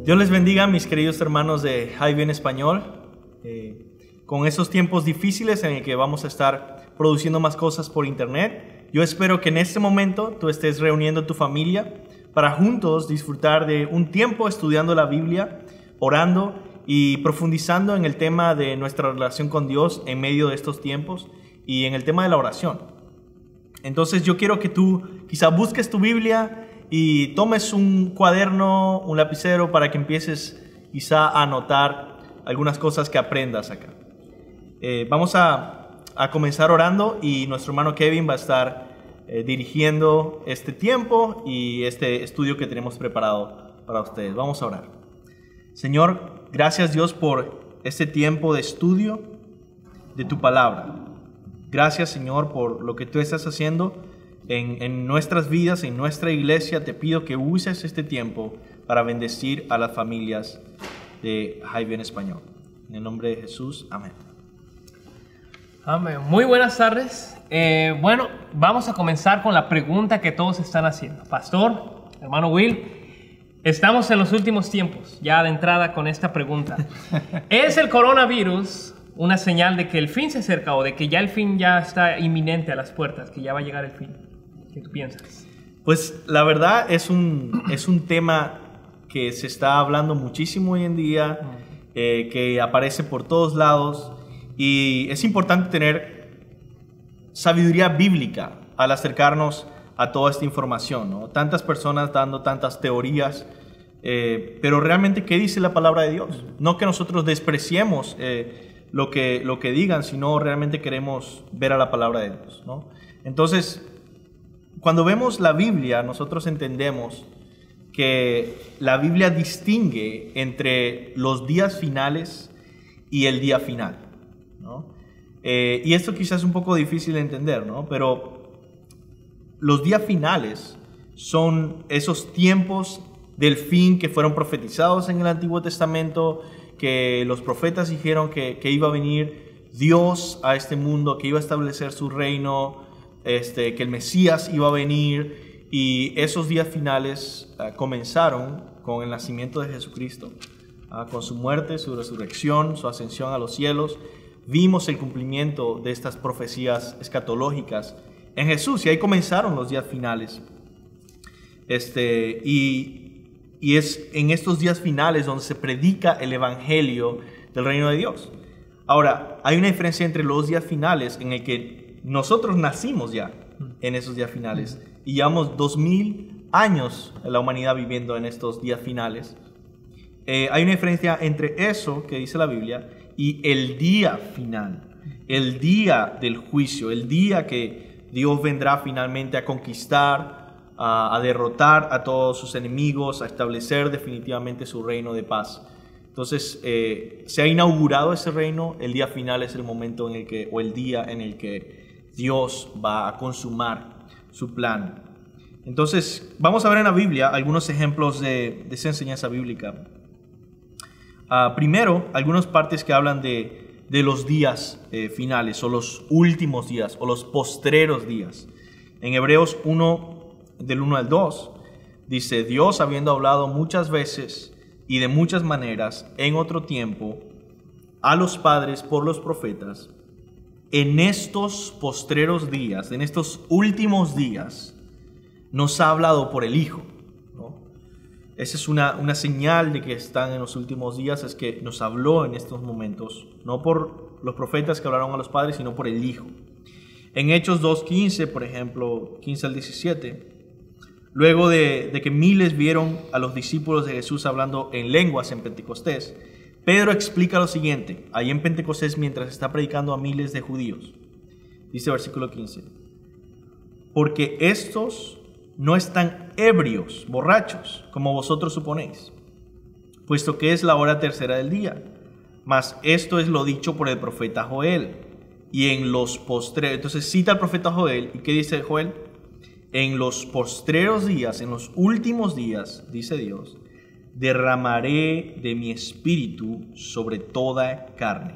Dios les bendiga, mis queridos hermanos de Jaime en Español. Con esos tiempos difíciles en el que vamos a estar produciendo más cosas por internet, yo espero que en este momento tú estés reuniendo a tu familia para juntos disfrutar de un tiempo estudiando la Biblia, orando y profundizando en el tema de nuestra relación con Dios en medio de estos tiempos y en el tema de la oración. Entonces yo quiero que tú quizá busques tu Biblia y tomes un cuaderno, un lapicero para que empieces quizá a anotar algunas cosas que aprendas acá. Vamos a comenzar orando y nuestro hermano Kevin va a estar dirigiendo este tiempo y este estudio que tenemos preparado para ustedes. Vamos a orar. Señor, gracias Dios por este tiempo de estudio de tu palabra. Gracias Señor por lo que tú estás haciendo en nuestras vidas, en nuestra iglesia. Te pido que uses este tiempo para bendecir a las familias de Jaime en Español. En el nombre de Jesús, amén. Amén. Muy buenas tardes. Bueno, vamos a comenzar con la pregunta que todos están haciendo. Pastor, hermano Will, estamos en los últimos tiempos, ya de entrada con esta pregunta. ¿Es el coronavirus una señal de que el fin se acerca o de que ya el fin ya está inminente a las puertas, que ya va a llegar el fin? ¿Qué tú piensas? Pues la verdad es un tema que se está hablando muchísimo hoy en día, que aparece por todos lados, y es importante tener sabiduría bíblica al acercarnos a toda esta información, ¿no? Tantas personas dando tantas teorías, pero realmente ¿qué dice la palabra de Dios? No que nosotros despreciemos lo que digan, sino realmente queremos ver a la palabra de Dios, ¿no? Entonces, cuando vemos la Biblia, nosotros entendemos que la Biblia distingue entre los días finales y el día final, ¿no? Y esto quizás es un poco difícil de entender, ¿no? Pero los días finales son esos tiempos del fin que fueron profetizados en el Antiguo Testamento, que los profetas dijeron que iba a venir Dios a este mundo, que iba a establecer su reino, que el Mesías iba a venir, y esos días finales comenzaron con el nacimiento de Jesucristo, con su muerte, su resurrección, su ascensión a los cielos. Vimos el cumplimiento de estas profecías escatológicas en Jesús, y ahí comenzaron los días finales. Y es en estos días finales donde se predica el evangelio del reino de Dios. Ahora, hay una diferencia entre los días finales en el que nosotros nacimos ya en esos días finales y llevamos 2000 años en la humanidad viviendo en estos días finales. Hay una diferencia entre eso que dice la Biblia y el día final, el día del juicio, el día que Dios vendrá finalmente a conquistar, a derrotar a todos sus enemigos, a establecer definitivamente su reino de paz. Entonces, se ha inaugurado ese reino. El día final es el momento en el que, o el día en el que Dios va a consumar su plan. Entonces, vamos a ver en la Biblia algunos ejemplos de esa enseñanza bíblica. Primero, algunas partes que hablan de los días finales, o los últimos días, o los postreros días. En Hebreos 1, del 1 al 2, dice: Dios, habiendo hablado muchas veces y de muchas maneras en otro tiempo a los padres por los profetas, en estos postreros días, en estos últimos días, nos ha hablado por el Hijo, ¿no? Esa es una señal de que están en los últimos días, es que nos habló en estos momentos, no por los profetas que hablaron a los padres, sino por el Hijo. En Hechos 2:15, por ejemplo, 15 al 17, luego de que miles vieron a los discípulos de Jesús hablando en lenguas en Pentecostés, Pedro explica lo siguiente, ahí en Pentecostés, mientras está predicando a miles de judíos. Dice versículo 15: porque estos no están ebrios, borrachos, como vosotros suponéis, puesto que es la hora tercera del día. Mas esto es lo dicho por el profeta Joel. Y en los postreros, entonces cita al profeta Joel, ¿y qué dice Joel? En los postreros días, en los últimos días, dice Dios, derramaré de mi espíritu sobre toda carne.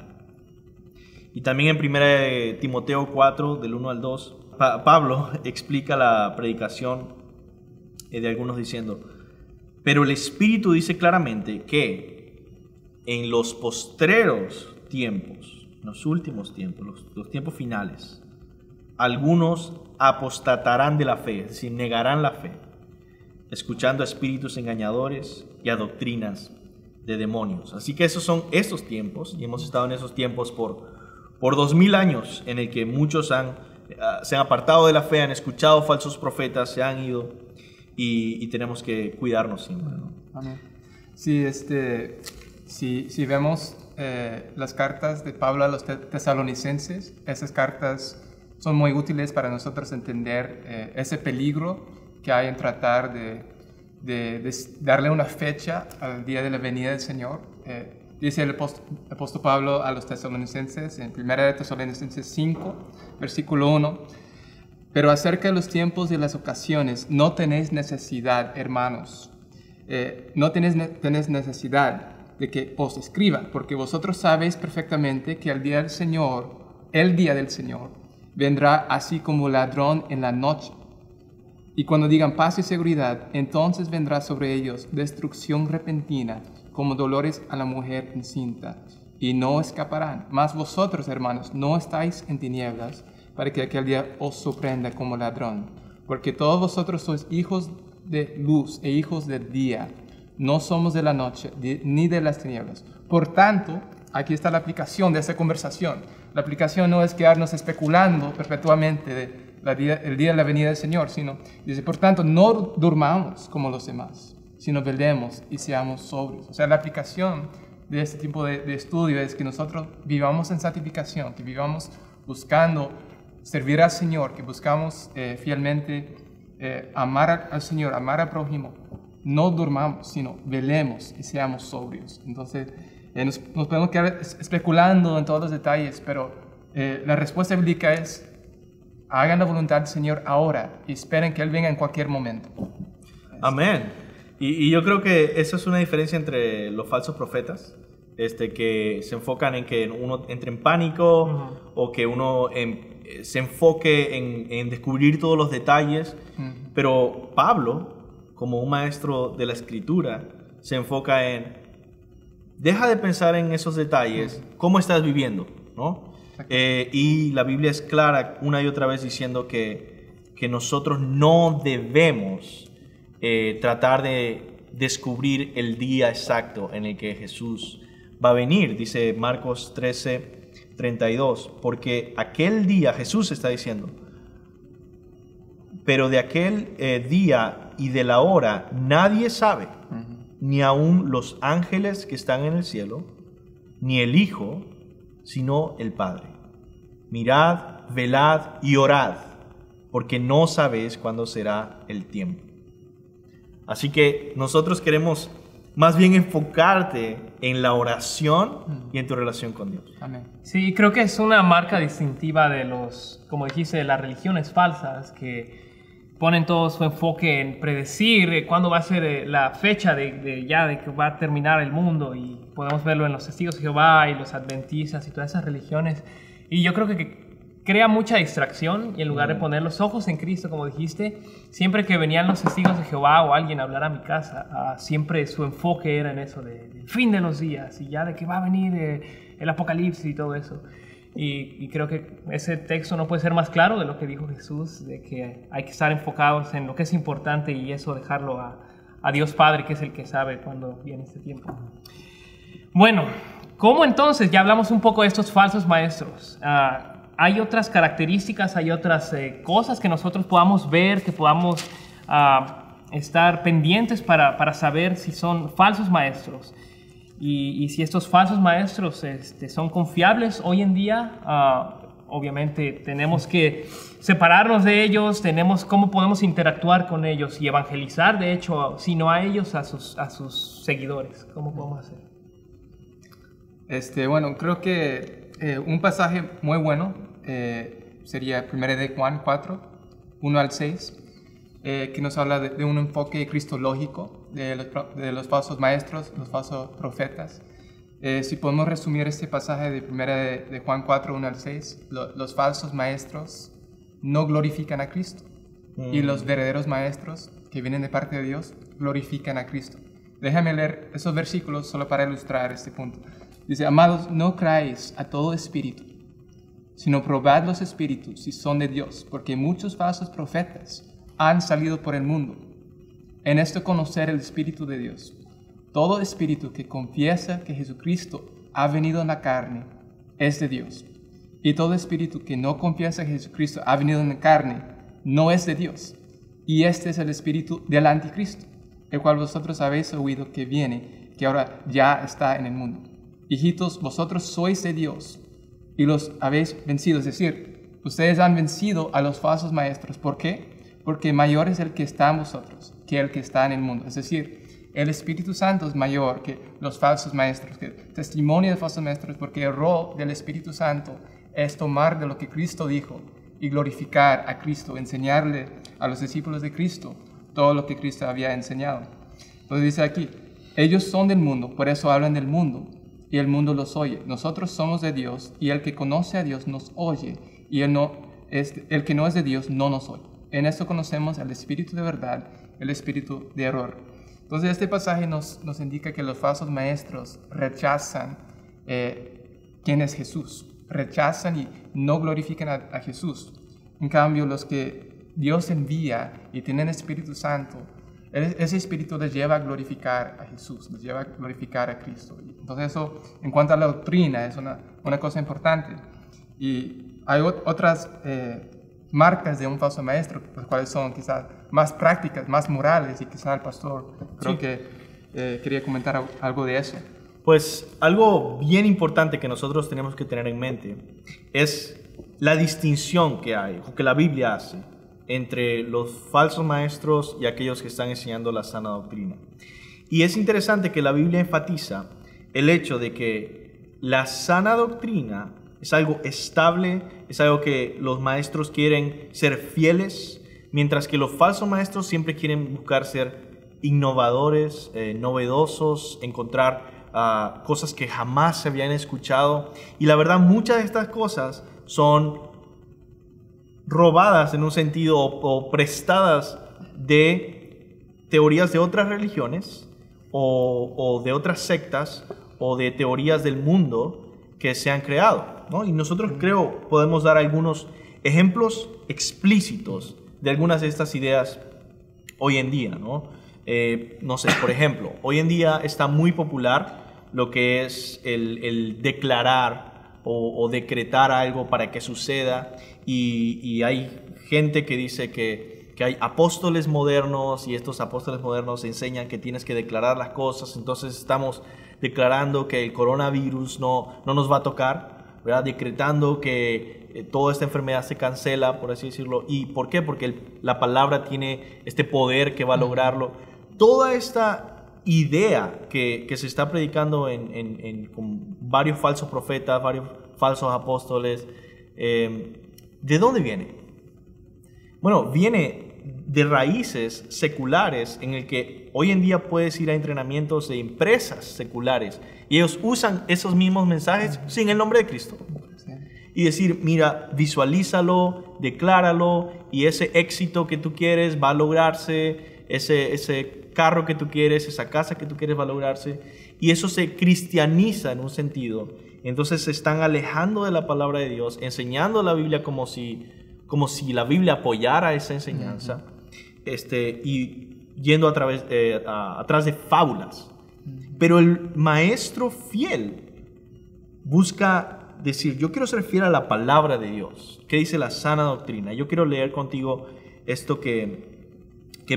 Y también en 1 Timoteo 4, del 1 al 2, Pablo explica la predicación de algunos diciendo: Pero el Espíritu dice claramente que en los postreros tiempos, los últimos tiempos, los tiempos finales, algunos apostatarán de la fe, es decir, negarán la fe, escuchando a espíritus engañadores y a doctrinas de demonios. Así que esos son esos tiempos, y hemos estado en esos tiempos por 2000 años, en el que muchos se han apartado de la fe, han escuchado falsos profetas, se han ido, y tenemos que cuidarnos siempre, ¿no? Amén. Sí, si vemos las cartas de Pablo a los tesalonicenses, esas cartas son muy útiles para nosotros entender ese peligro que hay en tratar de darle una fecha al día de la venida del Señor. Dice el apóstol Pablo a los tesalonicenses en 1 Tesalonicenses 5, versículo 1: pero acerca de los tiempos y las ocasiones no tenéis necesidad, hermanos, no tenéis necesidad de que os escriba, porque vosotros sabéis perfectamente que el día del Señor, vendrá así como ladrón en la noche. Y cuando digan paz y seguridad, entonces vendrá sobre ellos destrucción repentina, como dolores a la mujer encinta, y no escaparán. Mas vosotros, hermanos, no estáis en tinieblas, para que aquel día os sorprenda como ladrón. Porque todos vosotros sois hijos de luz e hijos del día. No somos de la noche ni de las tinieblas. Por tanto, aquí está la aplicación de esa conversación. La aplicación no es quedarnos especulando perpetuamente el día de la venida del Señor, sino, dice, por tanto, no durmamos como los demás, sino velemos y seamos sobrios. O sea, la aplicación de este tipo de estudio es que nosotros vivamos en santificación, que vivamos buscando servir al Señor, que buscamos fielmente amar al Señor, amar al prójimo. No durmamos, sino velemos y seamos sobrios. Entonces, nos podemos quedar especulando en todos los detalles, pero la respuesta bíblica es: hagan la voluntad del Señor ahora y esperen que Él venga en cualquier momento. Amén. Y yo creo que esa es una diferencia entre los falsos profetas, que se enfocan en que uno entre en pánico, o que uno se enfoque en descubrir todos los detalles. Pero Pablo, como un maestro de la Escritura, se enfoca en: deja de pensar en esos detalles, cómo estás viviendo, ¿no? Y la Biblia es clara una y otra vez diciendo que nosotros no debemos tratar de descubrir el día exacto en el que Jesús va a venir. Dice Marcos 13:32, porque aquel día, Jesús está diciendo, pero de aquel día y de la hora nadie sabe, ni aun los ángeles que están en el cielo, ni el Hijo, sino el Padre. Mirad, velad y orad, porque no sabéis cuándo será el tiempo. Así que nosotros queremos más bien enfocarte en la oración y en tu relación con Dios. Amén. Sí, creo que es una marca distintiva de como dijiste, de las religiones falsas, que ponen todo su enfoque en predecir cuándo va a ser la fecha de que va a terminar el mundo, y podemos verlo en los testigos de Jehová y los adventistas y todas esas religiones. Y yo creo que crea mucha distracción, y en lugar de poner los ojos en Cristo, como dijiste, siempre que venían los testigos de Jehová o alguien a hablar a mi casa, siempre su enfoque era en eso del fin de los días y ya de que va a venir el apocalipsis y todo eso. Y creo que ese texto no puede ser más claro de lo que dijo Jesús, de que hay que estar enfocados en lo que es importante, y eso dejarlo a Dios Padre, que es el que sabe cuándo viene este tiempo. Bueno, ¿cómo entonces? Ya hablamos un poco de estos falsos maestros. Hay otras características, hay otras cosas que nosotros podamos ver, que podamos estar pendientes para saber si son falsos maestros. Y si estos falsos maestros son confiables hoy en día. Obviamente tenemos que separarnos de ellos, cómo podemos interactuar con ellos y evangelizar, de hecho, si no a ellos, a sus seguidores. ¿Cómo podemos hacer? Bueno, creo que un pasaje muy bueno sería 1 de Juan 4, 1 al 6, que nos habla de un enfoque cristológico de los falsos maestros, los falsos profetas. Si podemos resumir este pasaje de 1 de Juan 4, 1 al 6, los falsos maestros no glorifican a Cristo, y los verdaderos maestros que vienen de parte de Dios glorifican a Cristo. Déjame leer esos versículos solo para ilustrar este punto. Dice, amados, no creáis a todo espíritu, sino probad los espíritus si son de Dios, porque muchos falsos profetas han salido por el mundo. En esto conocer el Espíritu de Dios. Todo espíritu que confiesa que Jesucristo ha venido en la carne es de Dios. Y todo espíritu que no confiesa que Jesucristo ha venido en la carne no es de Dios. Y este es el espíritu del anticristo, el cual vosotros habéis oído que viene, que ahora ya está en el mundo. Hijitos, vosotros sois de Dios y los habéis vencido. Es decir, ustedes han vencido a los falsos maestros. ¿Por qué? Porque mayor es el que está en vosotros que el que está en el mundo. Es decir, el Espíritu Santo es mayor que los falsos maestros, que el testimonio de falsos maestros, porque el rol del Espíritu Santo es tomar de lo que Cristo dijo y glorificar a Cristo, enseñarle a los discípulos de Cristo todo lo que Cristo había enseñado. Entonces dice aquí, ellos son del mundo, por eso hablan del mundo, y el mundo los oye. Nosotros somos de Dios, y el que conoce a Dios nos oye, y el que no es de Dios no nos oye. En esto conocemos el espíritu de verdad, el espíritu de error. Entonces este pasaje nos indica que los falsos maestros rechazan quién es Jesús, rechazan y no glorifican a Jesús. En cambio, los que Dios envía y tienen Espíritu Santo, ese espíritu les lleva a glorificar a Jesús, les lleva a glorificar a Cristo. Entonces eso, en cuanto a la doctrina, es una cosa importante. Y hay otras marcas de un falso maestro, las cuales son quizás más prácticas, más morales, y quizás el pastor creo que quería comentar algo de eso. Pues algo bien importante que nosotros tenemos que tener en mente es la distinción que hay, o que la Biblia hace, entre los falsos maestros y aquellos que están enseñando la sana doctrina. Y es interesante que la Biblia enfatiza el hecho de que la sana doctrina es algo estable, es algo que los maestros quieren ser fieles, mientras que los falsos maestros siempre quieren buscar ser innovadores, novedosos, encontrar cosas que jamás se habían escuchado. Y la verdad, muchas de estas cosas son robadas en un sentido o prestadas de teorías de otras religiones o de otras sectas o de teorías del mundo que se han creado, ¿no? Y nosotros creo podemos dar algunos ejemplos explícitos de algunas de estas ideas hoy en día, ¿no? No sé, por ejemplo, hoy en día está muy popular lo que es el declarar o decretar algo para que suceda, y hay gente que dice que hay apóstoles modernos, y estos apóstoles modernos enseñan que tienes que declarar las cosas. Entonces estamos declarando que el coronavirus no nos va a tocar, ¿verdad? Decretando que toda esta enfermedad se cancela, por así decirlo. ¿Y por qué? Porque la palabra tiene este poder que va a lograrlo. Toda esta idea que se está predicando con varios falsos profetas, varios falsos apóstoles, ¿de dónde viene? Bueno, viene de raíces seculares en el que hoy en día puedes ir a entrenamientos de empresas seculares y ellos usan esos mismos mensajes sin el nombre de Cristo. Y decir, mira, visualízalo, decláralo, y ese éxito que tú quieres va a lograrse, ese carro que tú quieres, esa casa que tú quieres va a lograrse. Y eso se cristianiza en un sentido. Entonces se están alejando de la palabra de Dios, enseñando la Biblia como si la Biblia apoyara esa enseñanza, y yendo atrás de fábulas. Pero el maestro fiel busca decir, yo quiero ser fiel a la palabra de Dios. ¿Qué dice la sana doctrina? Yo quiero leer contigo esto que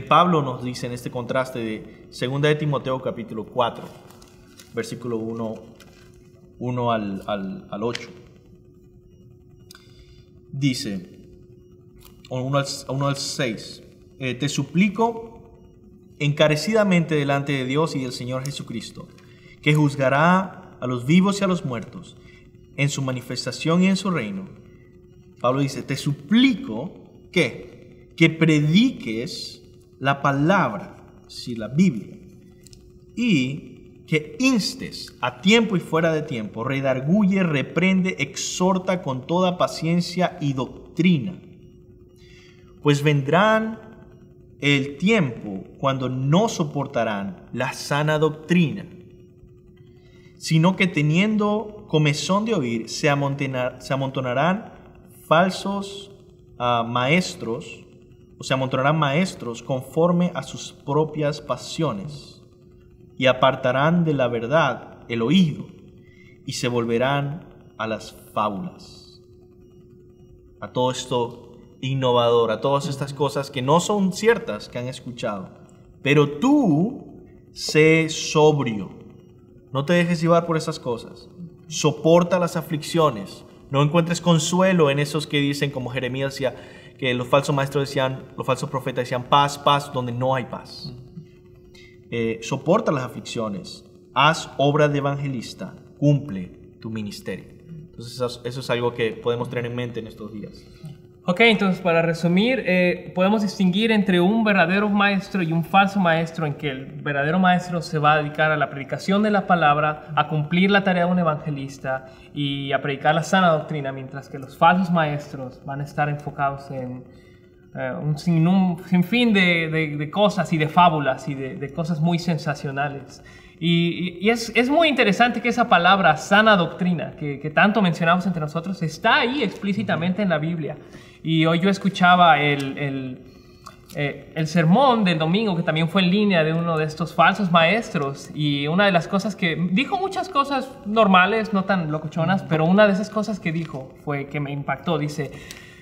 Pablo nos dice en este contraste de 2 de Timoteo capítulo 4, versículo 1 al 8. Dice, 1 al 6, te suplico encarecidamente delante de Dios y del Señor Jesucristo, que juzgará a los vivos y a los muertos en su manifestación y en su reino. Pablo dice, te suplico que prediques la palabra, si la Biblia, y que instes a tiempo y fuera de tiempo, redarguye, reprende, exhorta con toda paciencia y doctrina. Pues vendrán el tiempo cuando no soportarán la sana doctrina, sino que teniendo comezón de oír, se amontonarán falsos maestros, o se amontonarán maestros conforme a sus propias pasiones, y apartarán de la verdad el oído, y se volverán a las fábulas. A todo esto innovador, a todas estas cosas que no son ciertas que han escuchado. Pero tú sé sobrio, no te dejes llevar por esas cosas, soporta las aflicciones, no encuentres consuelo en esos que dicen, como Jeremías decía, que los falsos maestros decían, los falsos profetas decían paz, paz, donde no hay paz. Soporta las aflicciones, haz obra de evangelista, cumple tu ministerio. Entonces eso es algo que podemos tener en mente en estos días. Ok, entonces para resumir, podemos distinguir entre un verdadero maestro y un falso maestro, en que el verdadero maestro se va a dedicar a la predicación de la palabra, a cumplir la tarea de un evangelista y a predicar la sana doctrina, mientras que los falsos maestros van a estar enfocados en un sinfín de cosas y de fábulas y de cosas muy sensacionales. Y es muy interesante que esa palabra sana doctrina, que tanto mencionamos entre nosotros, está ahí explícitamente en la Biblia. Y hoy yo escuchaba el sermón del domingo, que también fue en línea, de uno de estos falsos maestros, y una de las cosas que dijo, muchas cosas normales, no tan locochonas, pero una de esas cosas que dijo fue que me impactó. Dice: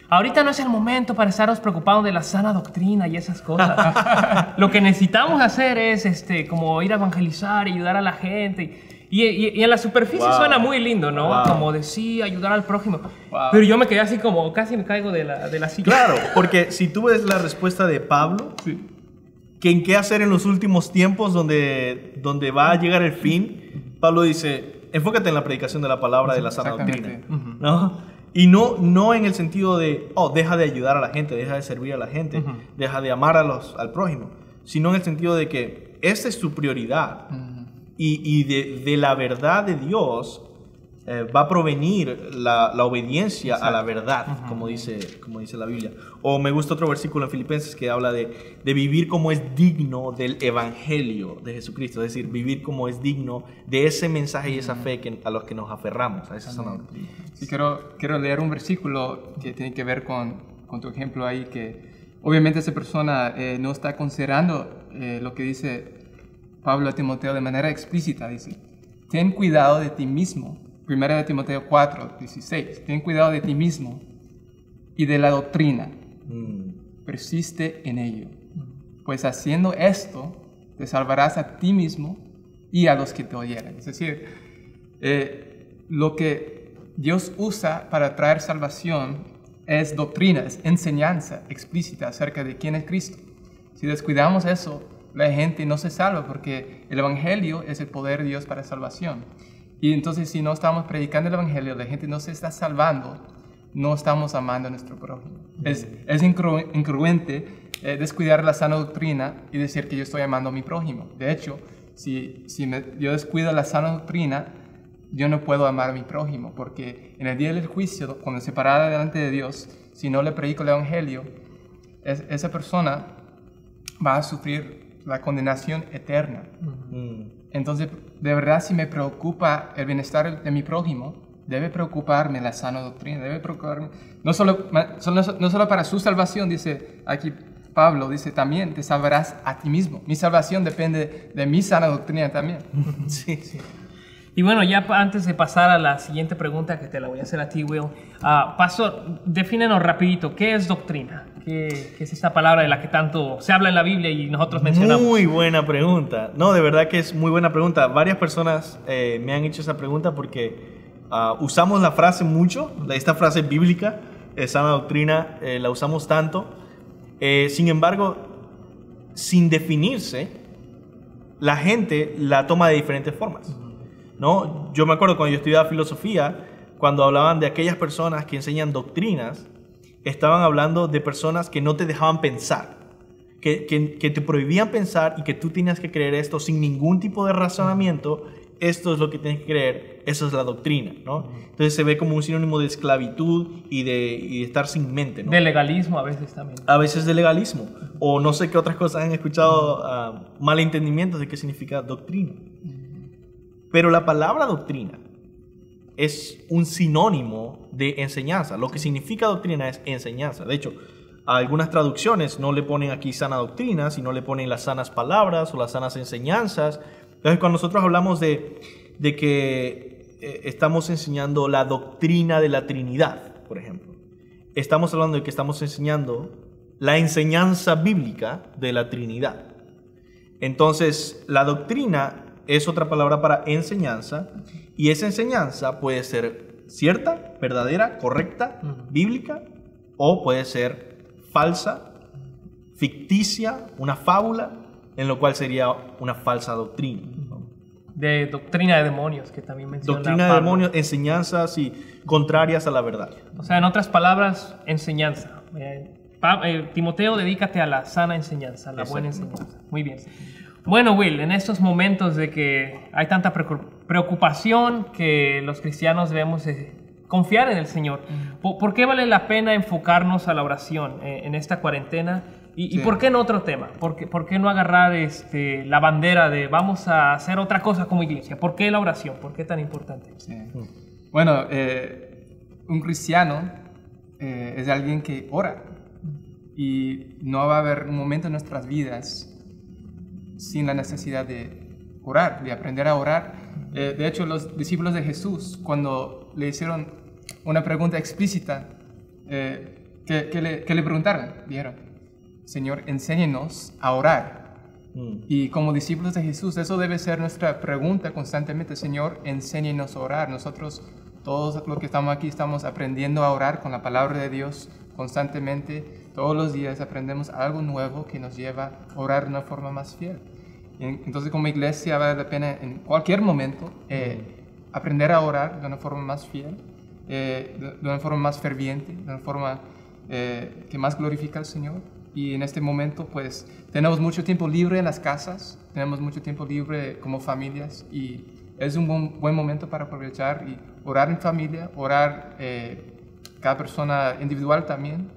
ahorita no es el momento para estaros preocupados de la sana doctrina y esas cosas. Lo que necesitamos hacer es como ir a evangelizar y ayudar a la gente. Y en la superficie suena muy lindo, ¿no? Como de sí, ayudar al prójimo. Pero yo me quedé así como, casi me caigo de la silla. Claro, porque si tú ves la respuesta de Pablo, que en qué hacer en los últimos tiempos donde va a llegar el fin, Pablo dice, enfócate en la predicación de la palabra de la sana doctrina, ¿no? Y no en el sentido de, deja de ayudar a la gente, deja de servir a la gente, deja de amar al prójimo, sino en el sentido de que esta es tu prioridad. Y de la verdad de Dios va a provenir la obediencia a la verdad, como dice la Biblia. O me gusta otro versículo en Filipenses que habla de vivir como es digno del evangelio de Jesucristo, es decir, vivir como es digno de ese mensaje y esa fe a los que nos aferramos, a esa sana doctrina. Sí, quiero leer un versículo que tiene que ver con tu ejemplo ahí, que obviamente esa persona no está considerando lo que dice Pablo a Timoteo de manera explícita. Dice: ten cuidado de ti mismo. 1 Timoteo 4, 16. Ten cuidado de ti mismo y de la doctrina. Persiste en ello. Pues haciendo esto, te salvarás a ti mismo y a los que te oyeren. Es decir, lo que Dios usa para traer salvación es doctrina, es enseñanza explícita acerca de quién es Cristo. Si descuidamos eso, la gente no se salva, porque el evangelio es el poder de Dios para salvación. Y entonces, si no estamos predicando el evangelio, la gente no se está salvando, no estamos amando a nuestro prójimo. Es incongruente descuidar la sana doctrina y decir que yo estoy amando a mi prójimo. De hecho, si yo descuido la sana doctrina, yo no puedo amar a mi prójimo, porque en el día del juicio, cuando se parara delante de Dios, si no le predico el evangelio, esa persona va a sufrir la condenación eterna. Entonces, de verdad, si me preocupa el bienestar de mi prójimo, debe preocuparme la sana doctrina, debe preocuparme no solo para su salvación, dice aquí Pablo, dice también te salvarás a ti mismo. Mi salvación depende de mi sana doctrina también. Sí. Y bueno, ya antes de pasar a la siguiente pregunta, que te la voy a hacer a ti, Will, Pastor, defínenos rapidito, ¿qué es doctrina? ¿Qué es esta palabra de la que tanto se habla en la Biblia y nosotros mencionamos? Muy buena pregunta. No, de verdad que es muy buena pregunta. Varias personas me han hecho esa pregunta porque usamos la frase mucho, esta frase bíblica, sana doctrina, la usamos tanto. Sin embargo, sin definirse, la gente la toma de diferentes formas, ¿no? Yo me acuerdo cuando yo estudiaba filosofía, cuando hablaban de aquellas personas que enseñan doctrinas, estaban hablando de personas que no te dejaban pensar, que te prohibían pensar y que tú tenías que creer esto sin ningún tipo de razonamiento esto es lo que tienes que creer, eso es la doctrina, ¿no? Entonces se ve como un sinónimo de esclavitud y de estar sin mente, ¿no? De legalismo a veces también. A veces de legalismo, o no sé qué otras cosas han escuchado, malentendimientos de qué significa doctrina. Pero la palabra doctrina es un sinónimo de enseñanza. Lo que significa doctrina es enseñanza. De hecho, algunas traducciones no le ponen aquí sana doctrina, sino le ponen las sanas palabras o las sanas enseñanzas. Entonces, cuando nosotros hablamos de que estamos enseñando la doctrina de la Trinidad, por ejemplo, estamos hablando de que estamos enseñando la enseñanza bíblica de la Trinidad. Entonces, la doctrina es otra palabra para enseñanza, y esa enseñanza puede ser cierta, verdadera, correcta, bíblica, o puede ser falsa, ficticia, una fábula, en lo cual sería una falsa doctrina. De doctrina de demonios, que también menciona Doctrina de Pablo. demonios, enseñanzas y contrarias a la verdad. O sea, en otras palabras, enseñanza. Timoteo, dedícate a la sana enseñanza, a la buena enseñanza. Muy bien. Bueno, Will, en estos momentos de que hay tanta preocupación, que los cristianos debemos confiar en el Señor, ¿por qué vale la pena enfocarnos a la oración en esta cuarentena? ¿Y por qué no otro tema? ¿Por qué no agarrar la bandera de vamos a hacer otra cosa como iglesia? ¿Por qué la oración? ¿Por qué tan importante? Sí. Bueno, un cristiano es alguien que ora, y no va a haber un momento en nuestras vidas sin la necesidad de orar, de aprender a orar. De hecho, los discípulos de Jesús, cuando le hicieron una pregunta explícita, ¿qué le preguntaron? Dijeron: Señor, enséñenos a orar. Y como discípulos de Jesús, eso debe ser nuestra pregunta constantemente: Señor, enséñenos a orar. Nosotros, todos los que estamos aquí, estamos aprendiendo a orar con la palabra de Dios constantemente. Todos los días aprendemos algo nuevo que nos lleva a orar de una forma más fiel. Entonces, como iglesia, vale la pena en cualquier momento aprender a orar de una forma más fiel, de una forma más ferviente, de una forma que más glorifica al Señor. Y en este momento, pues, tenemos mucho tiempo libre en las casas, tenemos mucho tiempo libre como familias, y es un buen momento para aprovechar y orar en familia, orar cada persona individual también.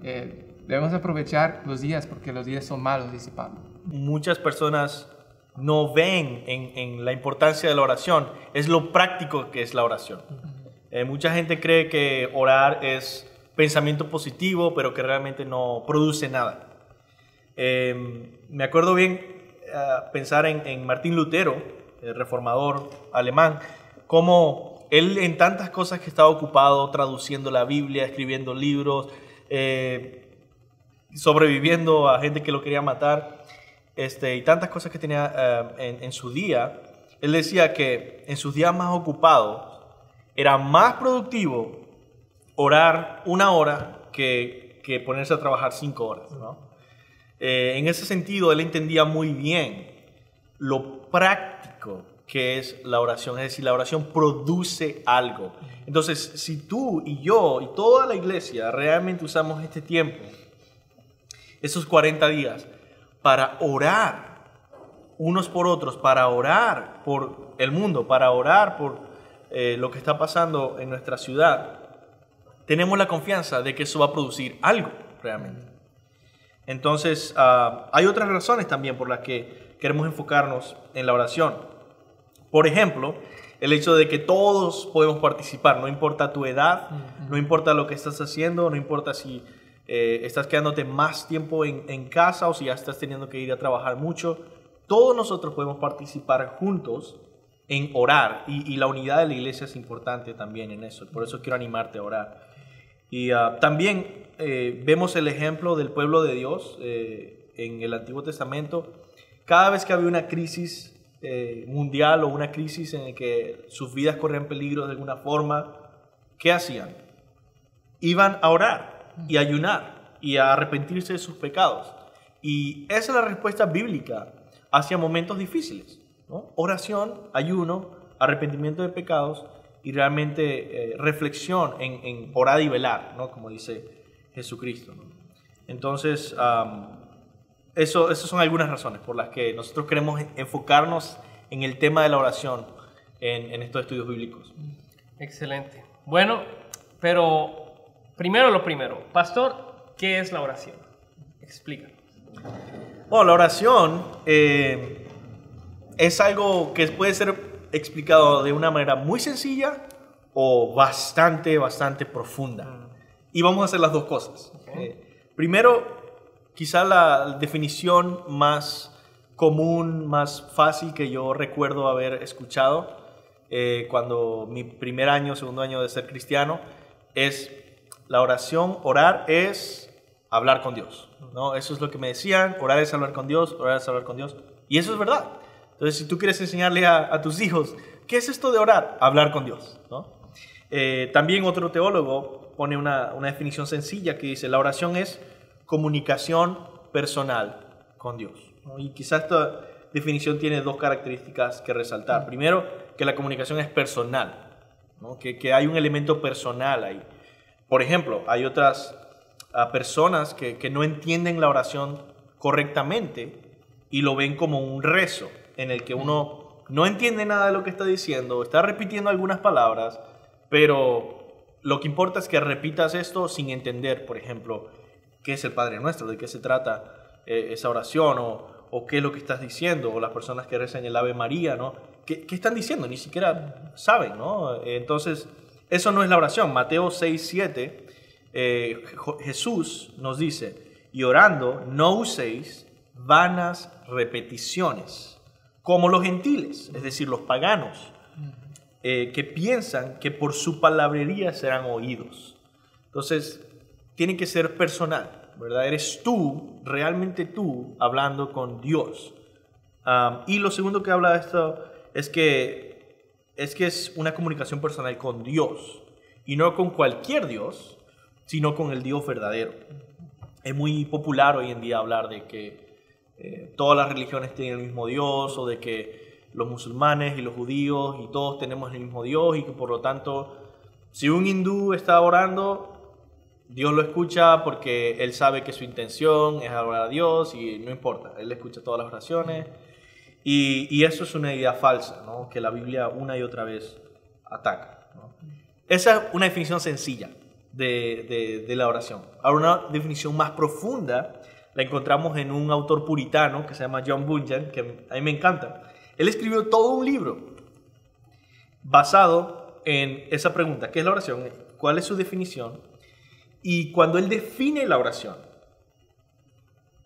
Debemos aprovechar los días, porque los días son malos, dice Pablo. Muchas personas no ven en la importancia de la oración, es lo práctico que es la oración. Mucha gente cree que orar es pensamiento positivo, pero que realmente no produce nada. Me acuerdo bien pensar en Martín Lutero, el reformador alemán, cómo él en tantas cosas que estaba ocupado traduciendo la Biblia, escribiendo libros, sobreviviendo a gente que lo quería matar, y tantas cosas que tenía en su día, él decía que en sus días más ocupados era más productivo orar 1 hora que ponerse a trabajar 5 horas, ¿no? En ese sentido, él entendía muy bien lo práctico que es la oración, es decir, la oración produce algo. Entonces, si tú y yo y toda la iglesia realmente usamos este tiempo, esos 40 días, para orar unos por otros, para orar por el mundo, para orar por lo que está pasando en nuestra ciudad, tenemos la confianza de que eso va a producir algo realmente. Entonces, hay otras razones también por las que queremos enfocarnos en la oración. Por ejemplo, el hecho de que todos podemos participar, no importa tu edad, no importa lo que estás haciendo, no importa si estás quedándote más tiempo en casa o si ya estás teniendo que ir a trabajar mucho. Todos nosotros podemos participar juntos en orar, y la unidad de la iglesia es importante también en eso. Por eso quiero animarte a orar. Y también vemos el ejemplo del pueblo de Dios en el Antiguo Testamento. Cada vez que había una crisis mundial o una crisis en la que sus vidas corrían peligro de alguna forma, ¿qué hacían? Iban a orar y a ayunar y a arrepentirse de sus pecados. Y esa es la respuesta bíblica hacia momentos difíciles, ¿no? Oración, ayuno, arrepentimiento de pecados y realmente reflexión en orar y velar, ¿no? Como dice Jesucristo, ¿no? Entonces, esas son algunas razones por las que nosotros queremos enfocarnos en el tema de la oración en estos estudios bíblicos. Excelente. Bueno, pero primero lo primero. Pastor, ¿qué es la oración? Explícanos. Bueno, la oración es algo que puede ser explicado de una manera muy sencilla o bastante profunda. Y vamos a hacer las dos cosas. Primero, quizá la definición más común, más fácil que yo recuerdo haber escuchado cuando mi primer año, segundo año de ser cristiano, es la oración. Orar es hablar con Dios, ¿no? Eso es lo que me decían, orar es hablar con Dios, orar es hablar con Dios. Y eso es verdad. Entonces, si tú quieres enseñarle a tus hijos, ¿qué es esto de orar? Hablar con Dios, ¿no? También otro teólogo pone una definición sencilla que dice, la oración es comunicación personal con Dios, ¿no? Y quizás esta definición tiene dos características que resaltar. Primero, que la comunicación es personal, ¿no? Que hay un elemento personal ahí. Por ejemplo, hay otras personas que no entienden la oración correctamente y lo ven como un rezo en el que uno no entiende nada de lo que está diciendo, está repitiendo algunas palabras, pero lo que importa es que repitas esto sin entender, por ejemplo, qué es el Padre Nuestro, de qué se trata esa oración, o qué es lo que estás diciendo, o las personas que rezan el Ave María, ¿no? ¿Qué están diciendo? Ni siquiera saben, ¿no? Entonces, eso no es la oración. Mateo 6:7, Jesús nos dice, y orando no uséis vanas repeticiones, como los gentiles, es decir, los paganos, que piensan que por su palabrería serán oídos. Entonces, tiene que ser personal, ¿verdad? Eres tú, realmente tú, hablando con Dios. Y lo segundo que habla de esto es que es una comunicación personal con Dios, y no con cualquier Dios, sino con el Dios verdadero. Es muy popular hoy en día hablar de que todas las religiones tienen el mismo Dios, o de que los musulmanes y los judíos y todos tenemos el mismo Dios, y que por lo tanto, si un hindú está orando, Dios lo escucha porque él sabe que su intención es adorar a Dios y no importa, él escucha todas las oraciones. Y eso es una idea falsa, ¿no? Que la Biblia una y otra vez ataca, ¿no? Esa es una definición sencilla de la oración. Ahora, una definición más profunda la encontramos en un autor puritano que se llama John Bunyan, que a mí me encanta. Él escribió todo un libro basado en esa pregunta, ¿qué es la oración? ¿Cuál es su definición? Y cuando él define la oración,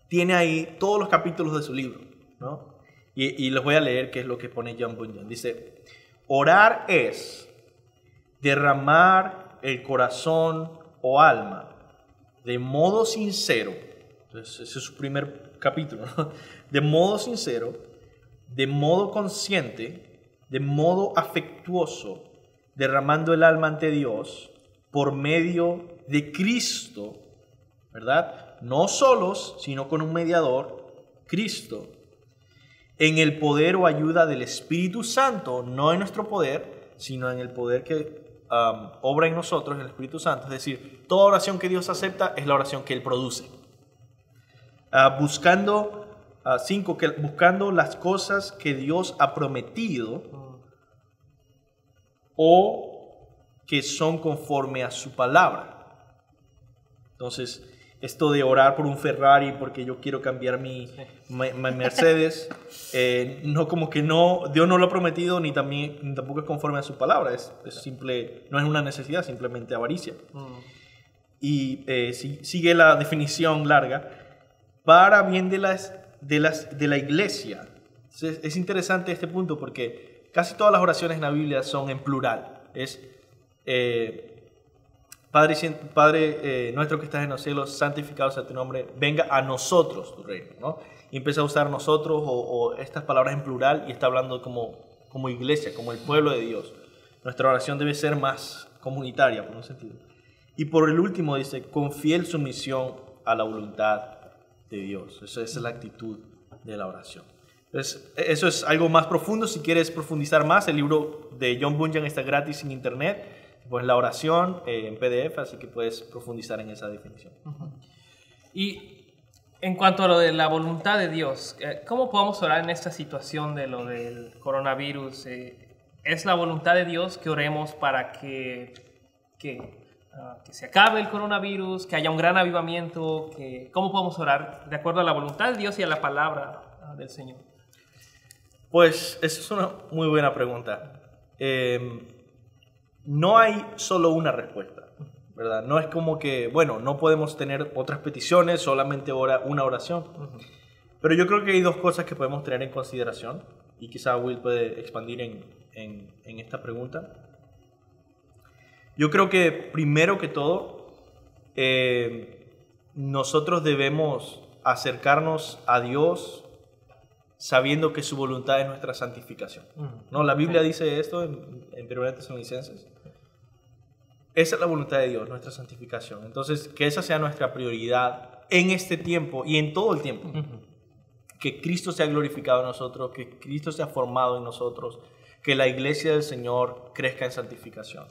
tiene ahí todos los capítulos de su libro, ¿no? Y les voy a leer qué es lo que pone John Bunyan. Dice, orar es derramar el corazón o alma de modo sincero. Entonces, ese es su primer capítulo, ¿no? De modo sincero, de modo consciente, de modo afectuoso, derramando el alma ante Dios por medio de Cristo, ¿verdad? No solos, sino con un mediador, Cristo, en el poder o ayuda del Espíritu Santo, no en nuestro poder, sino en el poder que obra en nosotros, el Espíritu Santo. Es decir, toda oración que Dios acepta es la oración que Él produce. Buscando las cosas que Dios ha prometido o que son conforme a su palabra. Entonces, esto de orar por un Ferrari porque yo quiero cambiar mi Mercedes, no, como que no, Dios no lo ha prometido, ni tampoco es conforme a su palabra, es simple, no es una necesidad, simplemente avaricia. Y sigue la definición larga, para bien de la iglesia. Entonces, es interesante este punto porque casi todas las oraciones en la Biblia son en plural. Es Padre nuestro que estás en los cielos, santificado sea tu nombre, venga a nosotros tu reino, ¿no? Y empieza a usar nosotros o estas palabras en plural y está hablando como iglesia, como el pueblo de Dios. Nuestra oración debe ser más comunitaria, por un sentido. Y por el último dice, con fiel sumisión a la voluntad de Dios. Esa es la actitud de la oración. Entonces, eso es algo más profundo. Si quieres profundizar más, el libro de John Bunyan está gratis en internet. Pues la oración en PDF, así que puedes profundizar en esa definición. Y en cuanto a lo de la voluntad de Dios, ¿cómo podemos orar en esta situación de lo del coronavirus? ¿es la voluntad de Dios que oremos para que se acabe el coronavirus, que haya un gran avivamiento? ¿Cómo podemos orar de acuerdo a la voluntad de Dios y a la palabra del Señor? Pues esa es una muy buena pregunta. No hay solo una respuesta, ¿verdad? No es como que, bueno, no podemos tener otras peticiones, solamente una oración. Pero yo creo que hay dos cosas que podemos tener en consideración, y quizá Will puede expandir en esta pregunta. Yo creo que primero que todo, nosotros debemos acercarnos a Dios sabiendo que su voluntad es nuestra santificación. ¿No? La Biblia dice esto en 1 Tesalonicenses. Esa es la voluntad de Dios, nuestra santificación. Entonces, que esa sea nuestra prioridad en este tiempo y en todo el tiempo. Que Cristo sea glorificado en nosotros, que Cristo sea formado en nosotros, que la iglesia del Señor crezca en santificación.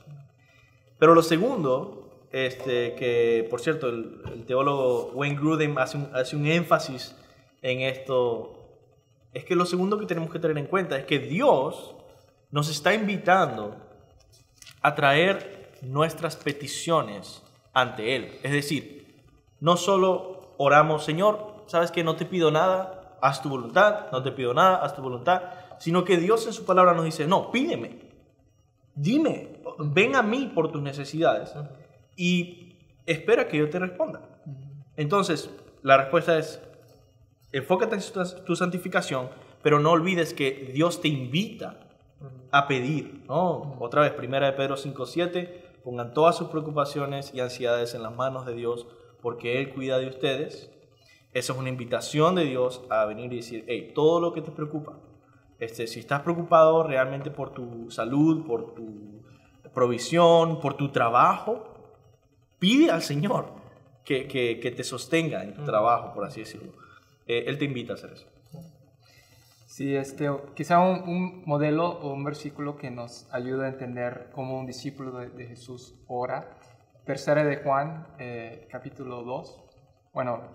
Pero lo segundo, que por cierto, el teólogo Wayne Grudem hace un énfasis en esto, es que lo segundo que tenemos que tener en cuenta es que Dios nos está invitando a traer nuestras peticiones ante Él. Es decir, no solo oramos, Señor, sabes que no te pido nada, haz tu voluntad, no te pido nada, haz tu voluntad, sino que Dios en su palabra nos dice, no, pídeme, dime, ven a mí por tus necesidades y espera que yo te responda. Entonces, la respuesta es, enfócate en tu santificación, pero no olvides que Dios te invita a pedir, ¿no? Otra vez, 1 Pedro 5:7, pongan todas sus preocupaciones y ansiedades en las manos de Dios, porque Él cuida de ustedes. Esa es una invitación de Dios a venir y decir, hey, todo lo que te preocupa, si estás preocupado realmente por tu salud, por tu provisión, por tu trabajo, pide al Señor que te sostenga en tu trabajo, por así decirlo. Él te invita a hacer eso. Sí, quizá un modelo o un versículo que nos ayuda a entender cómo un discípulo de Jesús ora. Tercera de Juan, capítulo 2. Bueno,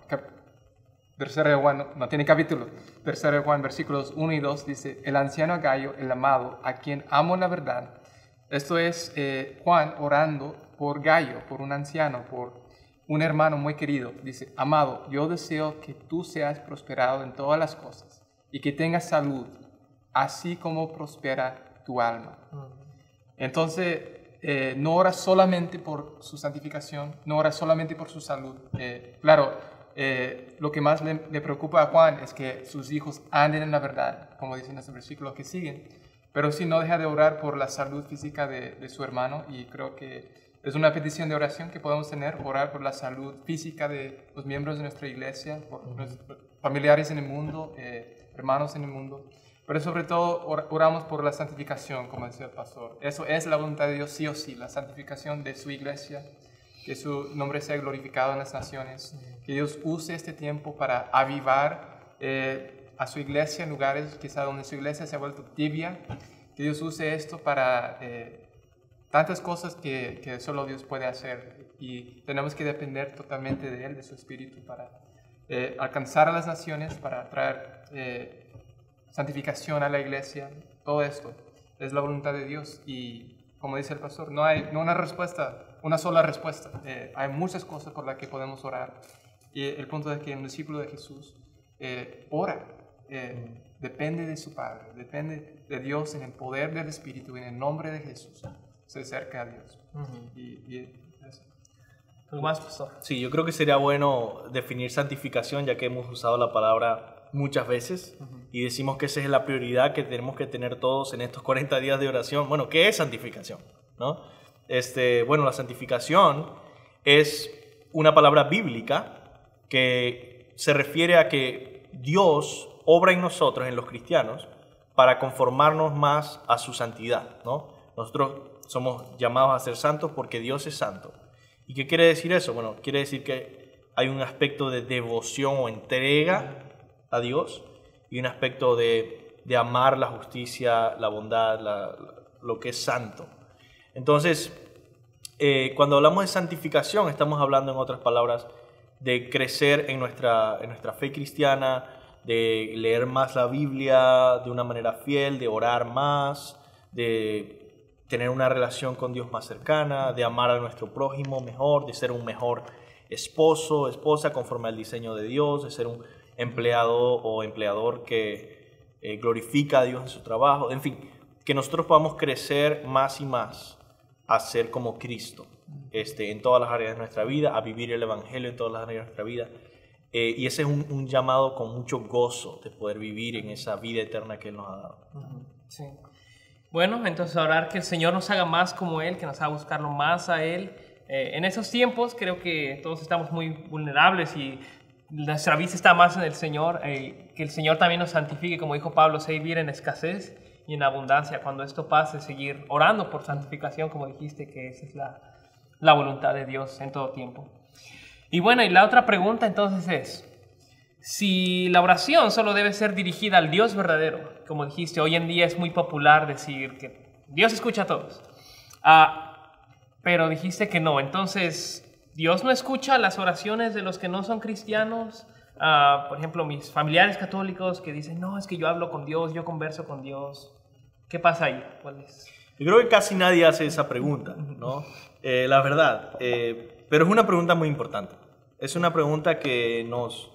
Tercera de Juan no tiene capítulo. Tercera de Juan, versículos 1 y 2 dice, el anciano Gayo, el amado, a quien amo la verdad. Esto es Juan orando por Gayo, por un anciano, por un hermano muy querido. Dice, amado, yo deseo que tú seas prosperado en todas las cosas y que tengas salud, así como prospera tu alma. Entonces, no ora solamente por su santificación, no ora solamente por su salud. Claro, lo que más le preocupa a Juan es que sus hijos anden en la verdad, como dicen los versículos que siguen, pero sí no deja de orar por la salud física de su hermano, y creo que es una petición de oración que podemos tener, orar por la salud física de los miembros de nuestra iglesia, por nuestros familiares en el mundo, hermanos en el mundo, pero sobre todo oramos por la santificación, como decía el pastor. Eso es la voluntad de Dios sí o sí, la santificación de su iglesia, que su nombre sea glorificado en las naciones, que Dios use este tiempo para avivar a su iglesia en lugares quizá donde su iglesia se ha vuelto tibia, que Dios use esto para tantas cosas que solo Dios puede hacer, y tenemos que depender totalmente de Él, de su Espíritu, para alcanzar a las naciones, para traer santificación a la iglesia. Todo esto es la voluntad de Dios, y como dice el pastor, no hay una sola respuesta. Hay muchas cosas por las que podemos orar, y el punto es que un discípulo de Jesús ora, depende de su Padre, depende de Dios en el poder del Espíritu, en el nombre de Jesús. Se acerca a Dios. Y eso. ¿Algo más, pastor? Sí, yo creo que sería bueno definir santificación, ya que hemos usado la palabra muchas veces y decimos que esa es la prioridad que tenemos que tener todos en estos 40 días de oración. Bueno, ¿qué es santificación? ¿No? Bueno, la santificación es una palabra bíblica que se refiere a que Dios obra en nosotros, en los cristianos, para conformarnos más a su santidad, ¿no? Nosotros somos llamados a ser santos porque Dios es santo. ¿Y qué quiere decir eso? Bueno, quiere decir que hay un aspecto de devoción o entrega a Dios y un aspecto de amar la justicia, la bondad, lo que es santo. Entonces, cuando hablamos de santificación, estamos hablando, en otras palabras, de crecer en nuestra fe cristiana, de leer más la Biblia de una manera fiel, de orar más, de tener una relación con Dios más cercana, de amar a nuestro prójimo mejor, de ser un mejor esposo, esposa conforme al diseño de Dios, de ser un empleado o empleador que glorifica a Dios en su trabajo, en fin, que nosotros podamos crecer más y más a ser como Cristo en todas las áreas de nuestra vida, a vivir el Evangelio en todas las áreas de nuestra vida. Y ese es un llamado con mucho gozo de poder vivir en esa vida eterna que Él nos ha dado. Sí. Bueno, entonces orar que el Señor nos haga más como Él, que nos haga buscarlo más a Él. En esos tiempos creo que todos estamos muy vulnerables y nuestra vista está más en el Señor. Que el Señor también nos santifique, como dijo Pablo, sé vivir en escasez y en abundancia. Cuando esto pase, seguir orando por santificación, como dijiste, que esa es la voluntad de Dios en todo tiempo. Y bueno, y la otra pregunta entonces es, si la oración solo debe ser dirigida al Dios verdadero, como dijiste, hoy en día es muy popular decir que Dios escucha a todos, pero dijiste que no, entonces Dios no escucha las oraciones de los que no son cristianos. Por ejemplo, mis familiares católicos que dicen, no, es que yo hablo con Dios, yo converso con Dios. ¿Qué pasa ahí? ¿Cuál es? Yo creo que casi nadie hace esa pregunta, ¿no? La verdad, pero es una pregunta muy importante. Es una pregunta que nos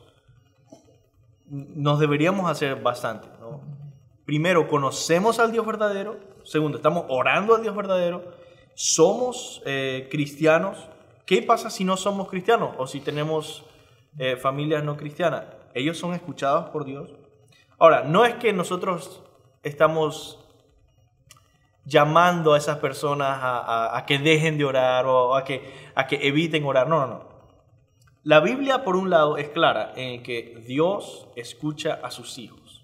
deberíamos hacer bastante, ¿no? Primero, ¿conocemos al Dios verdadero? Segundo, ¿estamos orando al Dios verdadero? ¿Somos cristianos? ¿Qué pasa si no somos cristianos o si tenemos familias no cristianas? ¿Ellos son escuchados por Dios? Ahora, no es que nosotros estamos llamando a esas personas a que dejen de orar o a que eviten orar. No, no, no. La Biblia, por un lado, es clara en que Dios escucha a sus hijos.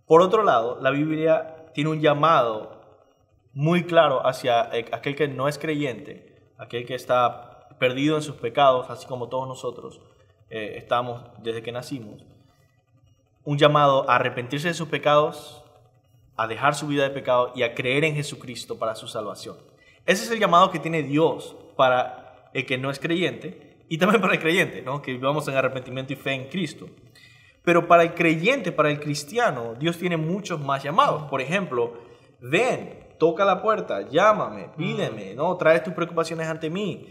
Por otro lado, la Biblia tiene un llamado muy claro hacia aquel que no es creyente, aquel que está perdido en sus pecados, así como todos nosotros estamos desde que nacimos. Un llamado a arrepentirse de sus pecados, a dejar su vida de pecado y a creer en Jesucristo para su salvación. Ese es el llamado que tiene Dios para el que no es creyente y también para el creyente, ¿no? Que vivamos en arrepentimiento y fe en Cristo. Pero para el creyente, para el cristiano, Dios tiene muchos más llamados. Por ejemplo, ven, toca la puerta, llámame, pídeme, ¿no? Trae tus preocupaciones ante mí,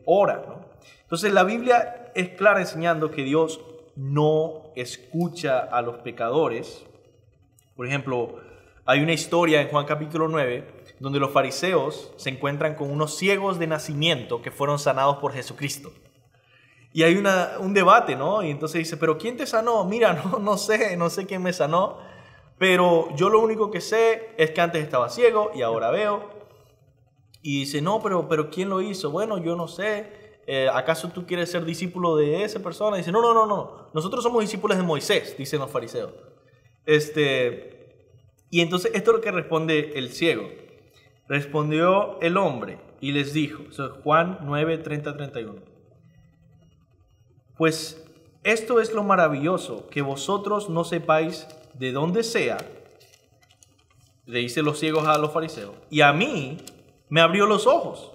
ora, ¿no? Entonces la Biblia es clara enseñando que Dios no escucha a los pecadores. Por ejemplo, hay una historia en Juan capítulo 9 donde los fariseos se encuentran con unos ciegos de nacimiento que fueron sanados por Jesucristo. Y hay un debate, ¿no? Y entonces dice, ¿pero quién te sanó? Mira, no sé quién me sanó, pero yo lo único que sé es que antes estaba ciego y ahora veo. Y dice, no, pero ¿quién lo hizo? Bueno, yo no sé. ¿Acaso tú quieres ser discípulo de esa persona? Y dice, no. Nosotros somos discípulos de Moisés, dicen los fariseos. Y entonces esto es lo que responde el ciego. Respondió el hombre y les dijo, eso es Juan 9, 30, 31. Pues esto es lo maravilloso, que vosotros no sepáis de dónde sea, le dicen los ciegos a los fariseos, y a mí me abrió los ojos,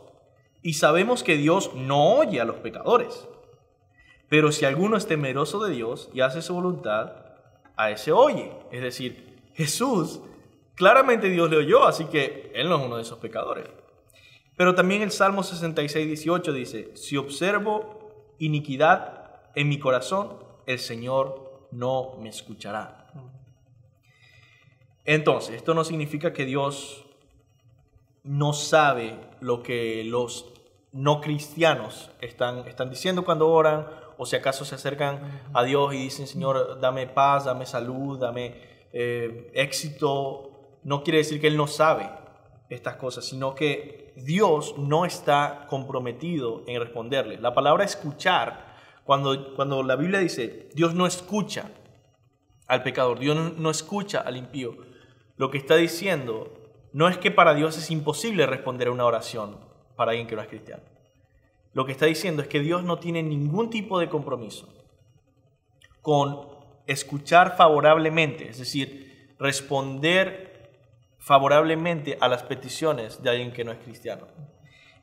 y sabemos que Dios no oye a los pecadores. Pero si alguno es temeroso de Dios y hace su voluntad, a ese oye. Es decir, Jesús, claramente Dios le oyó, así que Él no es uno de esos pecadores. Pero también el Salmo 66, 18 dice, si observo iniquidad en mi corazón, el Señor no me escuchará. Entonces, esto no significa que Dios no sabe lo que los no cristianos están diciendo cuando oran, o si acaso se acercan a Dios y dicen, Señor, dame paz, dame salud, dame éxito. No quiere decir que Él no sabe estas cosas, sino que Dios no está comprometido en responderle. La palabra escuchar, cuando la Biblia dice, Dios no escucha al pecador, Dios no escucha al impío, lo que está diciendo no es que para Dios es imposible responder a una oración para alguien que no es cristiano. Lo que está diciendo es que Dios no tiene ningún tipo de compromiso con escuchar favorablemente, es decir, responder favorablemente a las peticiones de alguien que no es cristiano.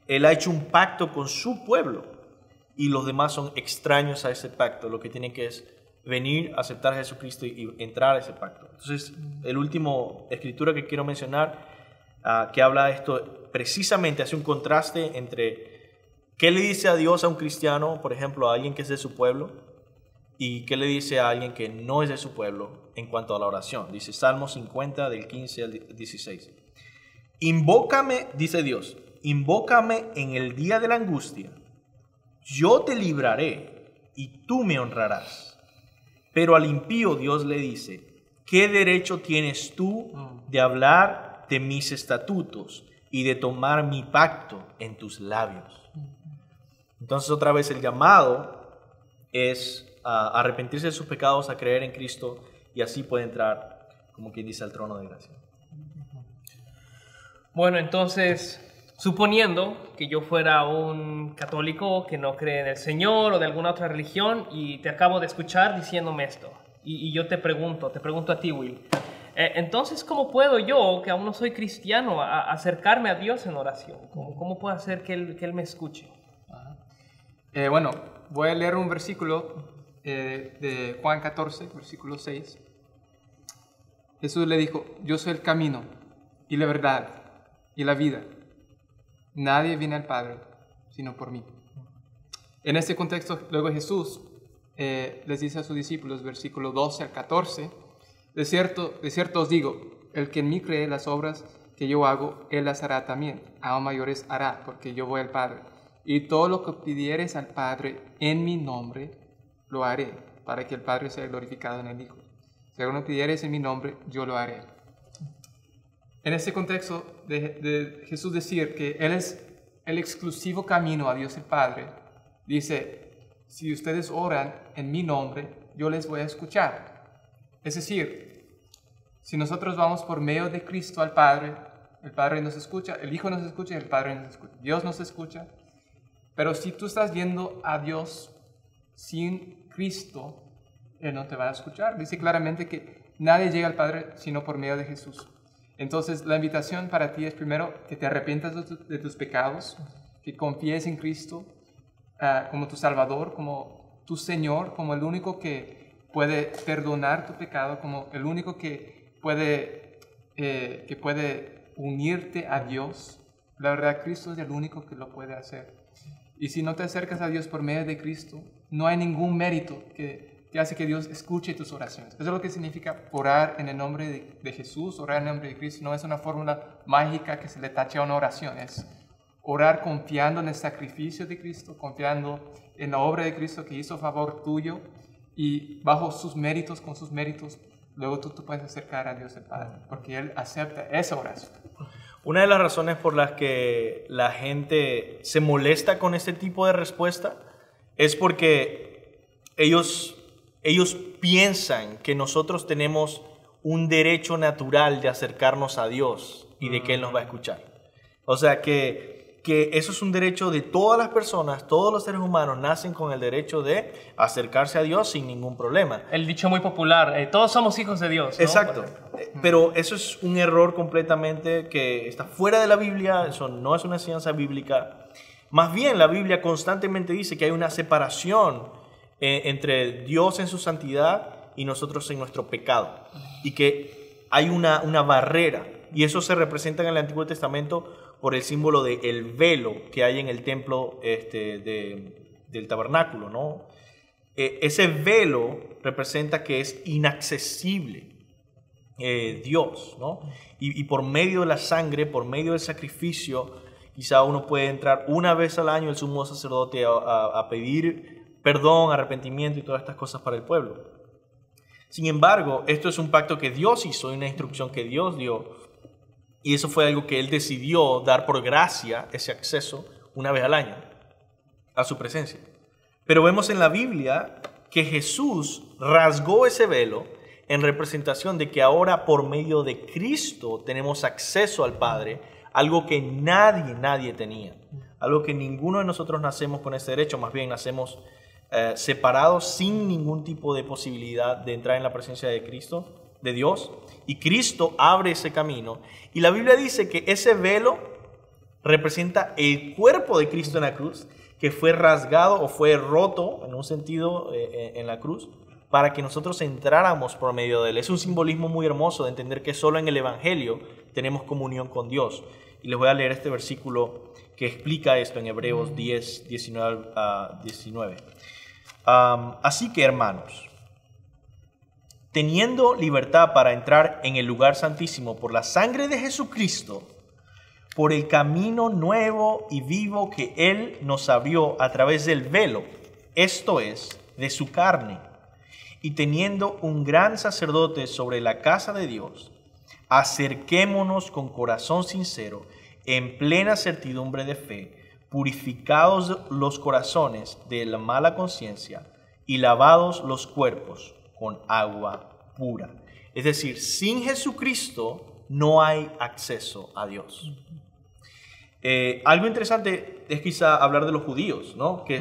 Él ha hecho un pacto con su pueblo y los demás son extraños a ese pacto. Lo que tienen que es venir, aceptar a Jesucristo y entrar a ese pacto. Entonces, el último escritura que quiero mencionar, que habla de esto, precisamente hace un contraste entre qué le dice a Dios a un cristiano, por ejemplo, a alguien que es de su pueblo, y qué le dice a alguien que no es de su pueblo en cuanto a la oración. Dice Salmo 50, del 15 al 16. Invócame, dice Dios, invócame en el día de la angustia, yo te libraré y tú me honrarás. Pero al impío Dios le dice, ¿qué derecho tienes tú de hablar de mis estatutos y de tomar mi pacto en tus labios? Entonces otra vez el llamado es a arrepentirse de sus pecados, a creer en Cristo, y así puede entrar, como quien dice, al trono de gracia. Bueno, entonces, suponiendo que yo fuera un católico que no cree en el Señor o de alguna otra religión, y te acabo de escuchar diciéndome esto, y yo te pregunto a ti, Will, entonces, ¿cómo puedo yo, que aún no soy cristiano, acercarme a Dios en oración? ¿Cómo puedo hacer que Él me escuche? Bueno, voy a leer un versículo de Juan 14, versículo 6. Jesús le dijo, yo soy el camino y la verdad y la vida. Nadie viene al Padre sino por mí. En este contexto, luego Jesús les dice a sus discípulos, versículo 12 al 14, de cierto os digo, el que en mí cree, las obras que yo hago, él las hará también. Aún mayores hará, porque yo voy al Padre. Y todo lo que pidieres al Padre en mi nombre, lo haré, para que el Padre sea glorificado en el Hijo. Si alguno pidieres en mi nombre, yo lo haré. En este contexto de Jesús decir que Él es el exclusivo camino a Dios el Padre, dice, si ustedes oran en mi nombre, yo les voy a escuchar. Es decir, si nosotros vamos por medio de Cristo al Padre, el Padre nos escucha, el Hijo nos escucha y el Padre nos escucha. Dios nos escucha. Pero si tú estás viendo a Dios sin Cristo, Él no te va a escuchar. Dice claramente que nadie llega al Padre sino por medio de Jesús. Entonces, la invitación para ti es primero que te arrepientas de tus pecados, que confíes en Cristo como tu Salvador, como tu Señor, como el único que puede perdonar tu pecado, como el único que puede unirte a Dios. La verdad, Cristo es el único que lo puede hacer. Y si no te acercas a Dios por medio de Cristo, no hay ningún mérito que hace que Dios escuche tus oraciones. Eso es lo que significa orar en el nombre de Jesús, orar en el nombre de Cristo. No es una fórmula mágica que se le tache a una oración. Es orar confiando en el sacrificio de Cristo, confiando en la obra de Cristo que hizo a favor tuyo, y bajo sus méritos, con sus méritos, luego tú puedes acercar a Dios el Padre, porque Él acepta esa oración. Una de las razones por las que la gente se molesta con este tipo de respuesta es porque ellos piensan que nosotros tenemos un derecho natural de acercarnos a Dios y de que Él nos va a escuchar. O sea que eso es un derecho de todas las personas, todos los seres humanos nacen con el derecho de acercarse a Dios sin ningún problema. El dicho muy popular, todos somos hijos de Dios, ¿no? Exacto, pero eso es un error completamente que está fuera de la Biblia, eso no es una enseñanza bíblica. Más bien la Biblia constantemente dice que hay una separación entre Dios en su santidad y nosotros en nuestro pecado, y que hay una barrera, y eso se representa en el Antiguo Testamento por el símbolo del velo que hay en el templo del tabernáculo, ¿no? Ese velo representa que es inaccesible Dios, ¿no? Y por medio de la sangre, por medio del sacrificio, quizá uno puede entrar una vez al año el sumo sacerdote a pedir perdón, arrepentimiento y todas estas cosas para el pueblo. Sin embargo, esto es un pacto que Dios hizo, una instrucción que Dios dio, y eso fue algo que Él decidió dar por gracia, ese acceso, una vez al año a su presencia. Pero vemos en la Biblia que Jesús rasgó ese velo en representación de que ahora por medio de Cristo tenemos acceso al Padre, algo que nadie tenía, algo que ninguno de nosotros nacemos con ese derecho, más bien nacemos separados sin ningún tipo de posibilidad de entrar en la presencia de Cristo, de Dios, y Cristo abre ese camino. Y la Biblia dice que ese velo representa el cuerpo de Cristo en la cruz, que fue rasgado o fue roto en un sentido en la cruz para que nosotros entráramos por medio de él. Es un simbolismo muy hermoso de entender que solo en el Evangelio tenemos comunión con Dios. Y les voy a leer este versículo que explica esto en Hebreos 10, 19 a 19. Así que, hermanos, teniendo libertad para entrar en el lugar santísimo por la sangre de Jesucristo, por el camino nuevo y vivo que Él nos abrió a través del velo, esto es, de su carne, y teniendo un gran sacerdote sobre la casa de Dios, acerquémonos con corazón sincero, en plena certidumbre de fe, purificados los corazones de la mala conciencia y lavados los cuerpos con agua pura. Es decir, sin Jesucristo no hay acceso a Dios. Algo interesante es quizá hablar de los judíos, ¿no? que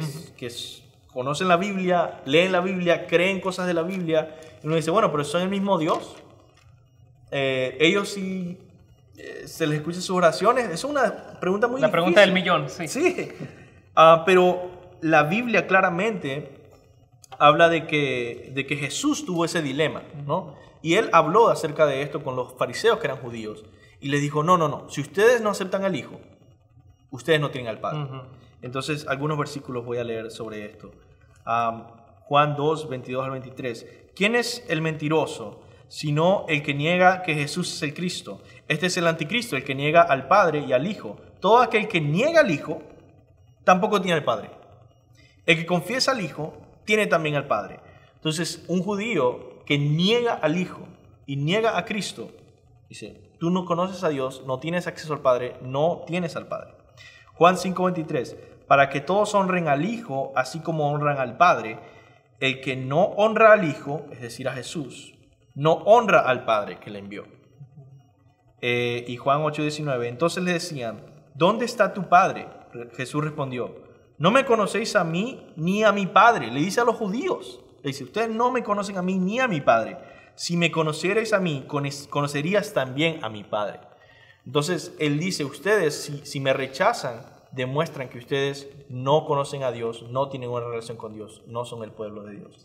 conocen la Biblia, leen la Biblia, creen cosas de la Biblia, y uno dice, bueno, pero son el mismo Dios. Ellos sí se les escucha sus oraciones. Es una pregunta muy difícil. La pregunta del millón, sí. Sí, pero la Biblia claramente habla de que Jesús tuvo ese dilema, ¿no? Y él habló acerca de esto con los fariseos que eran judíos y les dijo, no, si ustedes no aceptan al Hijo, ustedes no tienen al Padre. Entonces, algunos versículos voy a leer sobre esto. Juan 2, 22 al 23. ¿Quién es el mentiroso, sino el que niega que Jesús es el Cristo? Este es el anticristo, el que niega al Padre y al Hijo. Todo aquel que niega al Hijo, tampoco tiene al Padre. El que confiesa al Hijo, tiene también al Padre. Entonces, un judío que niega al Hijo y niega a Cristo, dice, tú no conoces a Dios, no tienes acceso al Padre, no tienes al Padre. Juan 5:23, para que todos honren al Hijo, así como honran al Padre. El que no honra al Hijo, es decir, a Jesús, no honra al Padre que le envió. Y Juan 8:19, entonces le decían, ¿dónde está tu Padre? Jesús respondió, no me conocéis a mí ni a mi Padre. Le dice a los judíos, le dice, ustedes no me conocen a mí ni a mi Padre. Si me conocierais a mí, conocerías también a mi Padre. Entonces, él dice, ustedes, si me rechazan, demuestran que ustedes no conocen a Dios, no tienen una relación con Dios, no son el pueblo de Dios.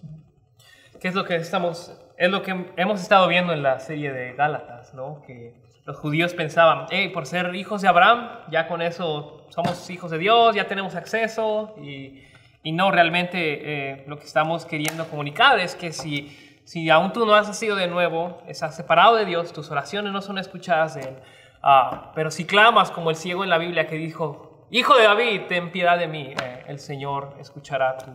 ¿Qué es lo que hemos estado viendo en la serie de Gálatas, ¿no? Que los judíos pensaban, por ser hijos de Abraham, ya con eso somos hijos de Dios, ya tenemos acceso, y no, realmente lo que estamos queriendo comunicar es que si aún tú no has nacido de nuevo, estás separado de Dios, tus oraciones no son escuchadas de Él, pero si clamas como el ciego en la Biblia que dijo, Hijo de David, ten piedad de mí, el Señor escuchará tu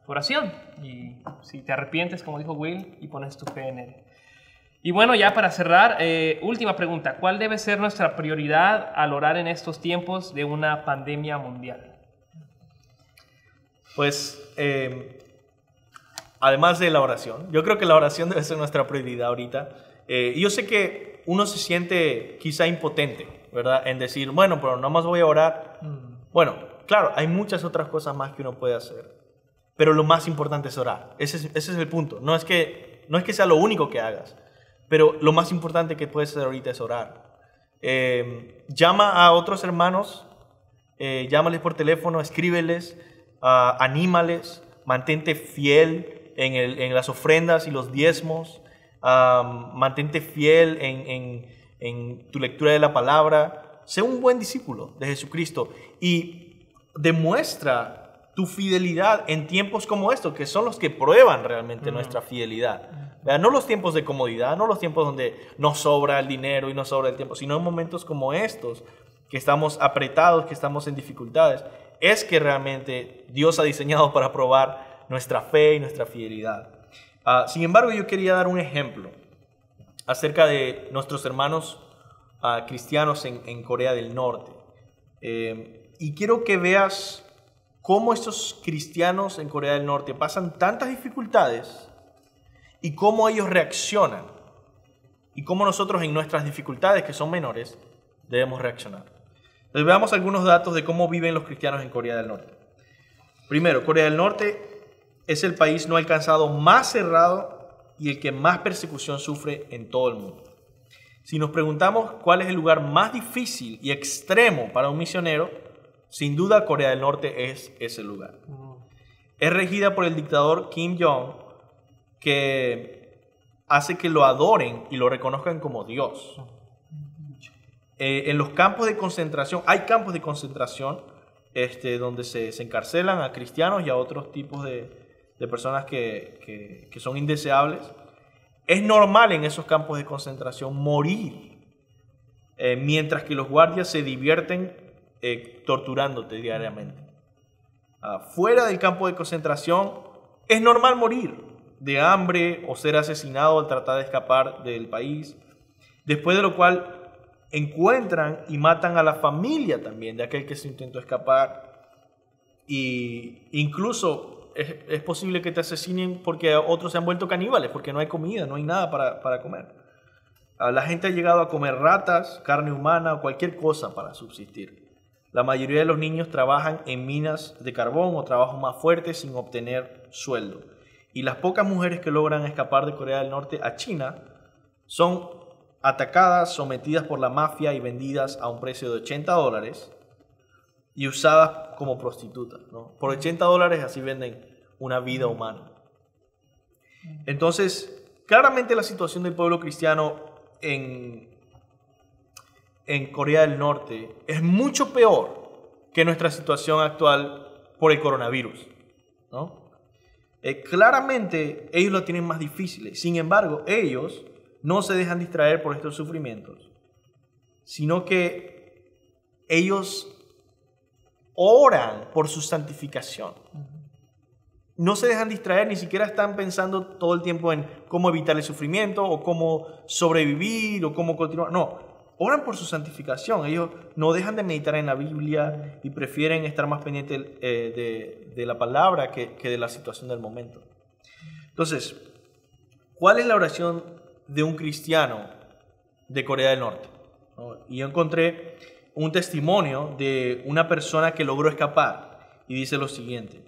oración. Y si te arrepientes, como dijo Will, y pones tu fe en Él. Y bueno, ya para cerrar, última pregunta. ¿Cuál debe ser nuestra prioridad al orar en estos tiempos de una pandemia mundial? Pues, además de la oración, yo creo que la oración debe ser nuestra prioridad ahorita. Y yo sé que uno se siente quizá impotente, ¿verdad? En decir, bueno, pero no más voy a orar. Bueno, claro, hay muchas otras cosas más que uno puede hacer. Pero lo más importante es orar. Ese es el punto. No es que sea lo único que hagas. Pero lo más importante que puedes hacer ahorita es orar. Llama a otros hermanos. Llámales por teléfono, escríbeles, anímales. Mantente fiel en las ofrendas y los diezmos. Mantente fiel en tu lectura de la palabra. Sé un buen discípulo de Jesucristo y demuestra tu fidelidad en tiempos como estos, que son los que prueban realmente nuestra fidelidad. No los tiempos de comodidad, no los tiempos donde nos sobra el dinero y nos sobra el tiempo, sino en momentos como estos, que estamos apretados, que estamos en dificultades. Es que realmente Dios ha diseñado para probar nuestra fe y nuestra fidelidad. Sin embargo, yo quería dar un ejemplo acerca de nuestros hermanos cristianos en Corea del Norte. Y quiero que veas cómo estos cristianos en Corea del Norte pasan tantas dificultades y cómo ellos reaccionan. Y cómo nosotros en nuestras dificultades, que son menores, debemos reaccionar. Entonces veamos algunos datos de cómo viven los cristianos en Corea del Norte. Primero, Corea del Norte es el país no alcanzado más cerrado y el que más persecución sufre en todo el mundo. Si nos preguntamos cuál es el lugar más difícil y extremo para un misionero, sin duda Corea del Norte es ese lugar. Es regida por el dictador Kim Jong, que hace que lo adoren y lo reconozcan como Dios. En los campos de concentración, hay campos de concentración donde se encarcelan a cristianos y a otros tipos de personas que son indeseables. Es normal en esos campos de concentración morir, mientras que los guardias se divierten torturándote diariamente. Fuera del campo de concentración es normal morir de hambre o ser asesinado al tratar de escapar del país, después de lo cual encuentran y matan a la familia también de aquel que se intentó escapar, y incluso es posible que te asesinen porque otros se han vuelto caníbales, porque no hay comida, no hay nada para comer. La gente ha llegado a comer ratas, carne humana o cualquier cosa para subsistir. La mayoría de los niños trabajan en minas de carbón o trabajos más fuertes sin obtener sueldo. Y las pocas mujeres que logran escapar de Corea del Norte a China son atacadas, sometidas por la mafia y vendidas a un precio de $80 y usadas como prostitutas, ¿no? Por $80 así venden una vida humana. Entonces, claramente la situación del pueblo cristiano en Corea del Norte es mucho peor que nuestra situación actual por el coronavirus, ¿no? Claramente ellos lo tienen más difícil. Sin embargo, ellos no se dejan distraer por estos sufrimientos, sino que ellos oran por su santificación. No se dejan distraer, ni siquiera están pensando todo el tiempo en cómo evitar el sufrimiento o cómo sobrevivir o cómo continuar. No, oran por su santificación. Ellos no dejan de meditar en la Biblia y prefieren estar más pendientes de la palabra que de la situación del momento. Entonces, ¿cuál es la oración de un cristiano de Corea del Norte? Y yo encontré un testimonio de una persona que logró escapar y dice lo siguiente: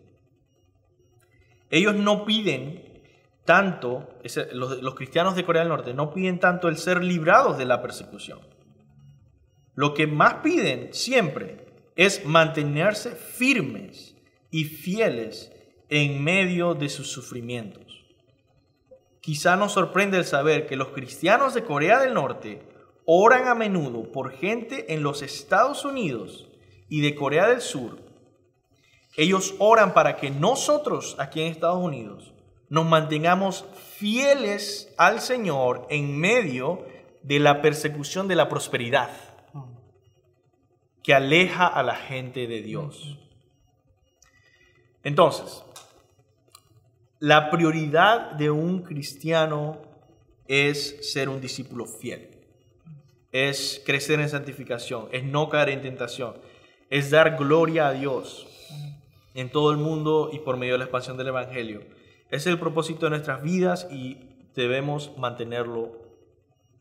ellos no piden tanto, los cristianos de Corea del Norte no piden tanto el ser librados de la persecución. Lo que más piden siempre es mantenerse firmes y fieles en medio de sus sufrimientos. Quizá nos sorprende el saber que los cristianos de Corea del Norte oran a menudo por gente en los Estados Unidos y de Corea del Sur. Ellos oran para que nosotros aquí en Estados Unidos nos mantengamos fieles al Señor en medio de la persecución de la prosperidad que aleja a la gente de Dios. Entonces, la prioridad de un cristiano es ser un discípulo fiel, es crecer en santificación, es no caer en tentación, es dar gloria a Dios en todo el mundo y por medio de la expansión del Evangelio. Es el propósito de nuestras vidas y debemos mantenerlo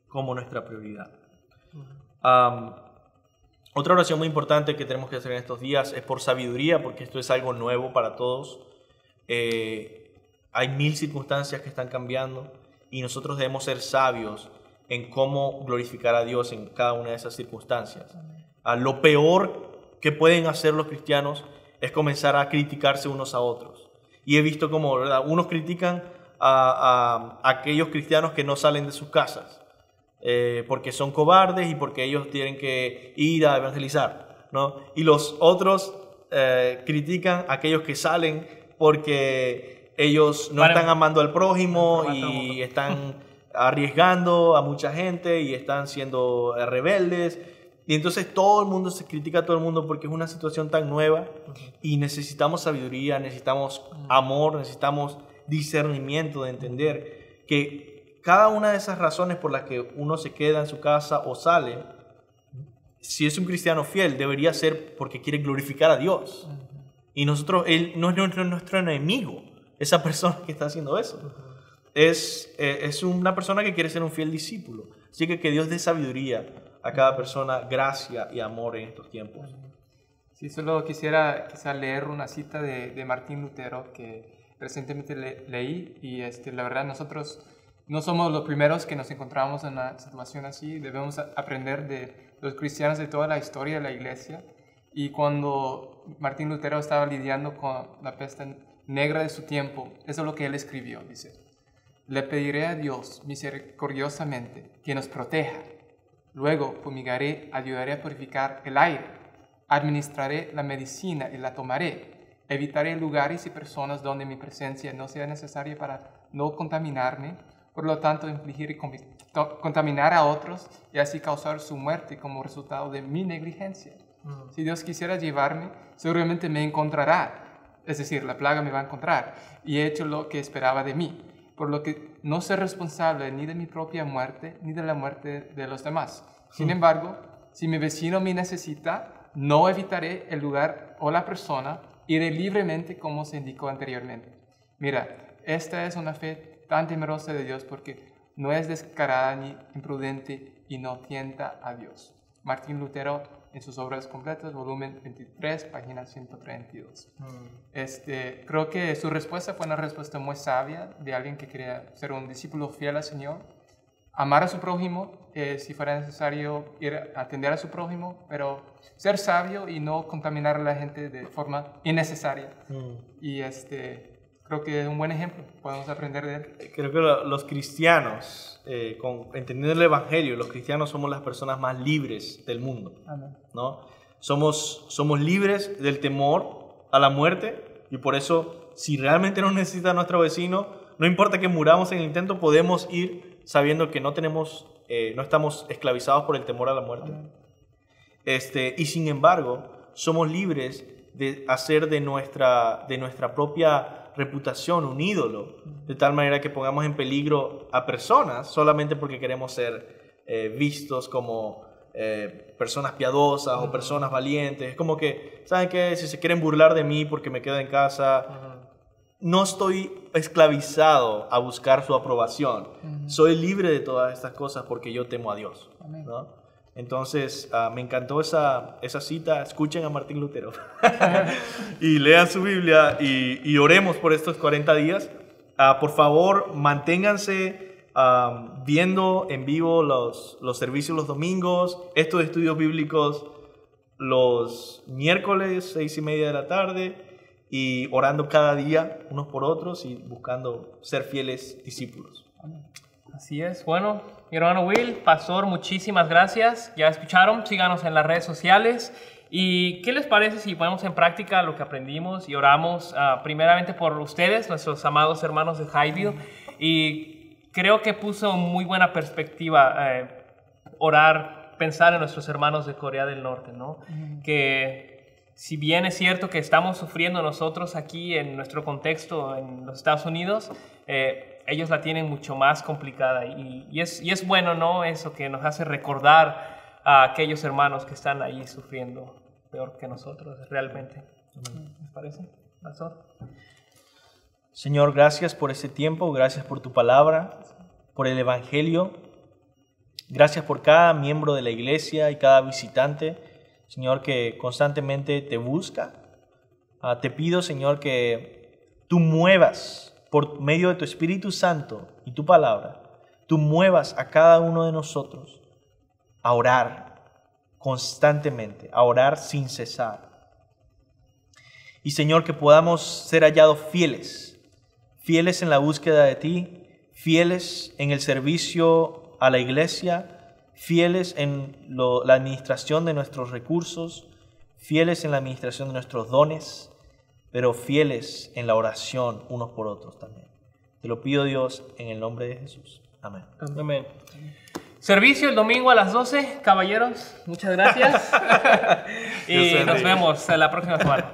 como nuestra prioridad. Otra oración muy importante que tenemos que hacer en estos días es por sabiduría, porque esto es algo nuevo para todos. Hay 1000 circunstancias que están cambiando y nosotros debemos ser sabios en cómo glorificar a Dios en cada una de esas circunstancias. Lo peor que pueden hacer los cristianos es comenzar a criticarse unos a otros. Y he visto cómo, ¿verdad?, unos critican a aquellos cristianos que no salen de sus casas porque son cobardes y porque ellos tienen que ir a evangelizar, ¿no? Y los otros critican a aquellos que salen porque ellos no están amando al prójimo y están arriesgando a mucha gente y están siendo rebeldes. Y entonces todo el mundo se critica a todo el mundo porque es una situación tan nueva y necesitamos sabiduría, necesitamos amor, necesitamos discernimiento de entender que cada una de esas razones por las que uno se queda en su casa o sale, si es un cristiano fiel, debería ser porque quiere glorificar a Dios. Y nosotros, Él no es nuestro enemigo, esa persona que está haciendo eso. Es una persona que quiere ser un fiel discípulo. Así que Dios dé sabiduría a cada persona, gracia y amor en estos tiempos. Sí, solo quisiera leer una cita de Martín Lutero que recientemente leí y la verdad nosotros no somos los primeros que nos encontramos en una situación así. Debemos aprender de los cristianos de toda la historia de la iglesia. Y cuando Martín Lutero estaba lidiando con la peste negra de su tiempo, eso es lo que él escribió, dice: Le pediré a Dios misericordiosamente que nos proteja. Luego fumigaré, ayudaré a purificar el aire. Administraré la medicina y la tomaré. Evitaré lugares y personas donde mi presencia no sea necesaria para no contaminarme. Por lo tanto, infligir y contaminar a otros y así causar su muerte como resultado de mi negligencia. Si Dios quisiera llevarme, seguramente me encontrará. Es decir, la plaga me va a encontrar. Y he hecho lo que esperaba de mí. Por lo que no soy responsable ni de mi propia muerte ni de la muerte de los demás. Sin embargo, si mi vecino me necesita, no evitaré el lugar o la persona, iré libremente como se indicó anteriormente. Mira, esta es una fe tan temerosa de Dios porque no es descarada ni imprudente y no tienta a Dios. Martín Lutero, en sus obras completas, volumen 23, página 132. Creo que su respuesta fue una respuesta muy sabia de alguien que quería ser un discípulo fiel al Señor, amar a su prójimo, si fuera necesario ir a atender a su prójimo, pero ser sabio y no contaminar a la gente de forma innecesaria. Y creo que es un buen ejemplo, podemos aprender de él. Creo que los cristianos, entendiendo el Evangelio, los cristianos somos las personas más libres del mundo. Amén. ¿No? Somos libres del temor a la muerte y por eso, si realmente nos necesita nuestro vecino, no importa que muramos en el intento, podemos ir sabiendo que no estamos esclavizados por el temor a la muerte. Y sin embargo, somos libres de hacer de nuestra propia reputación un ídolo, de tal manera que pongamos en peligro a personas solamente porque queremos ser vistos como personas piadosas o personas valientes. Es como que, ¿saben qué? Si se quieren burlar de mí porque me quedo en casa, no estoy esclavizado a buscar su aprobación. Soy libre de todas estas cosas porque yo temo a Dios, ¿no? Entonces, me encantó esa cita. Escuchen a Martín Lutero y lean su Biblia y oremos por estos 40 días. Por favor, manténganse viendo en vivo los servicios los domingos, estos estudios bíblicos los miércoles 6:30 de la tarde y orando cada día unos por otros y buscando ser fieles discípulos. Así es. Bueno, mi hermano Will, pastor, muchísimas gracias. Ya escucharon, síganos en las redes sociales. ¿Y qué les parece si ponemos en práctica lo que aprendimos y oramos primeramente por ustedes, nuestros amados hermanos de Highview? Y creo que puso muy buena perspectiva orar, pensar en nuestros hermanos de Corea del Norte, ¿no? Que si bien es cierto que estamos sufriendo nosotros aquí en nuestro contexto en los Estados Unidos, ellos la tienen mucho más complicada y es bueno, ¿no? Eso que nos hace recordar a aquellos hermanos que están ahí sufriendo peor que nosotros realmente. ¿Les parece, pastor? Señor, gracias por este tiempo, gracias por tu palabra, por el Evangelio, gracias por cada miembro de la iglesia y cada visitante, Señor, que constantemente te busca. Te pido, Señor, que tú muevas por medio de tu Espíritu Santo y tu palabra, tú muevas a cada uno de nosotros a orar constantemente, a orar sin cesar. Y Señor, que podamos ser hallados fieles en la búsqueda de ti, fieles en el servicio a la iglesia, fieles en la administración de nuestros recursos, fieles en la administración de nuestros dones, pero fieles en la oración unos por otros también. Te lo pido, Dios, en el nombre de Jesús. Amén. Amén. Servicio el domingo a las 12, caballeros. Muchas gracias. Y nos vemos la próxima semana.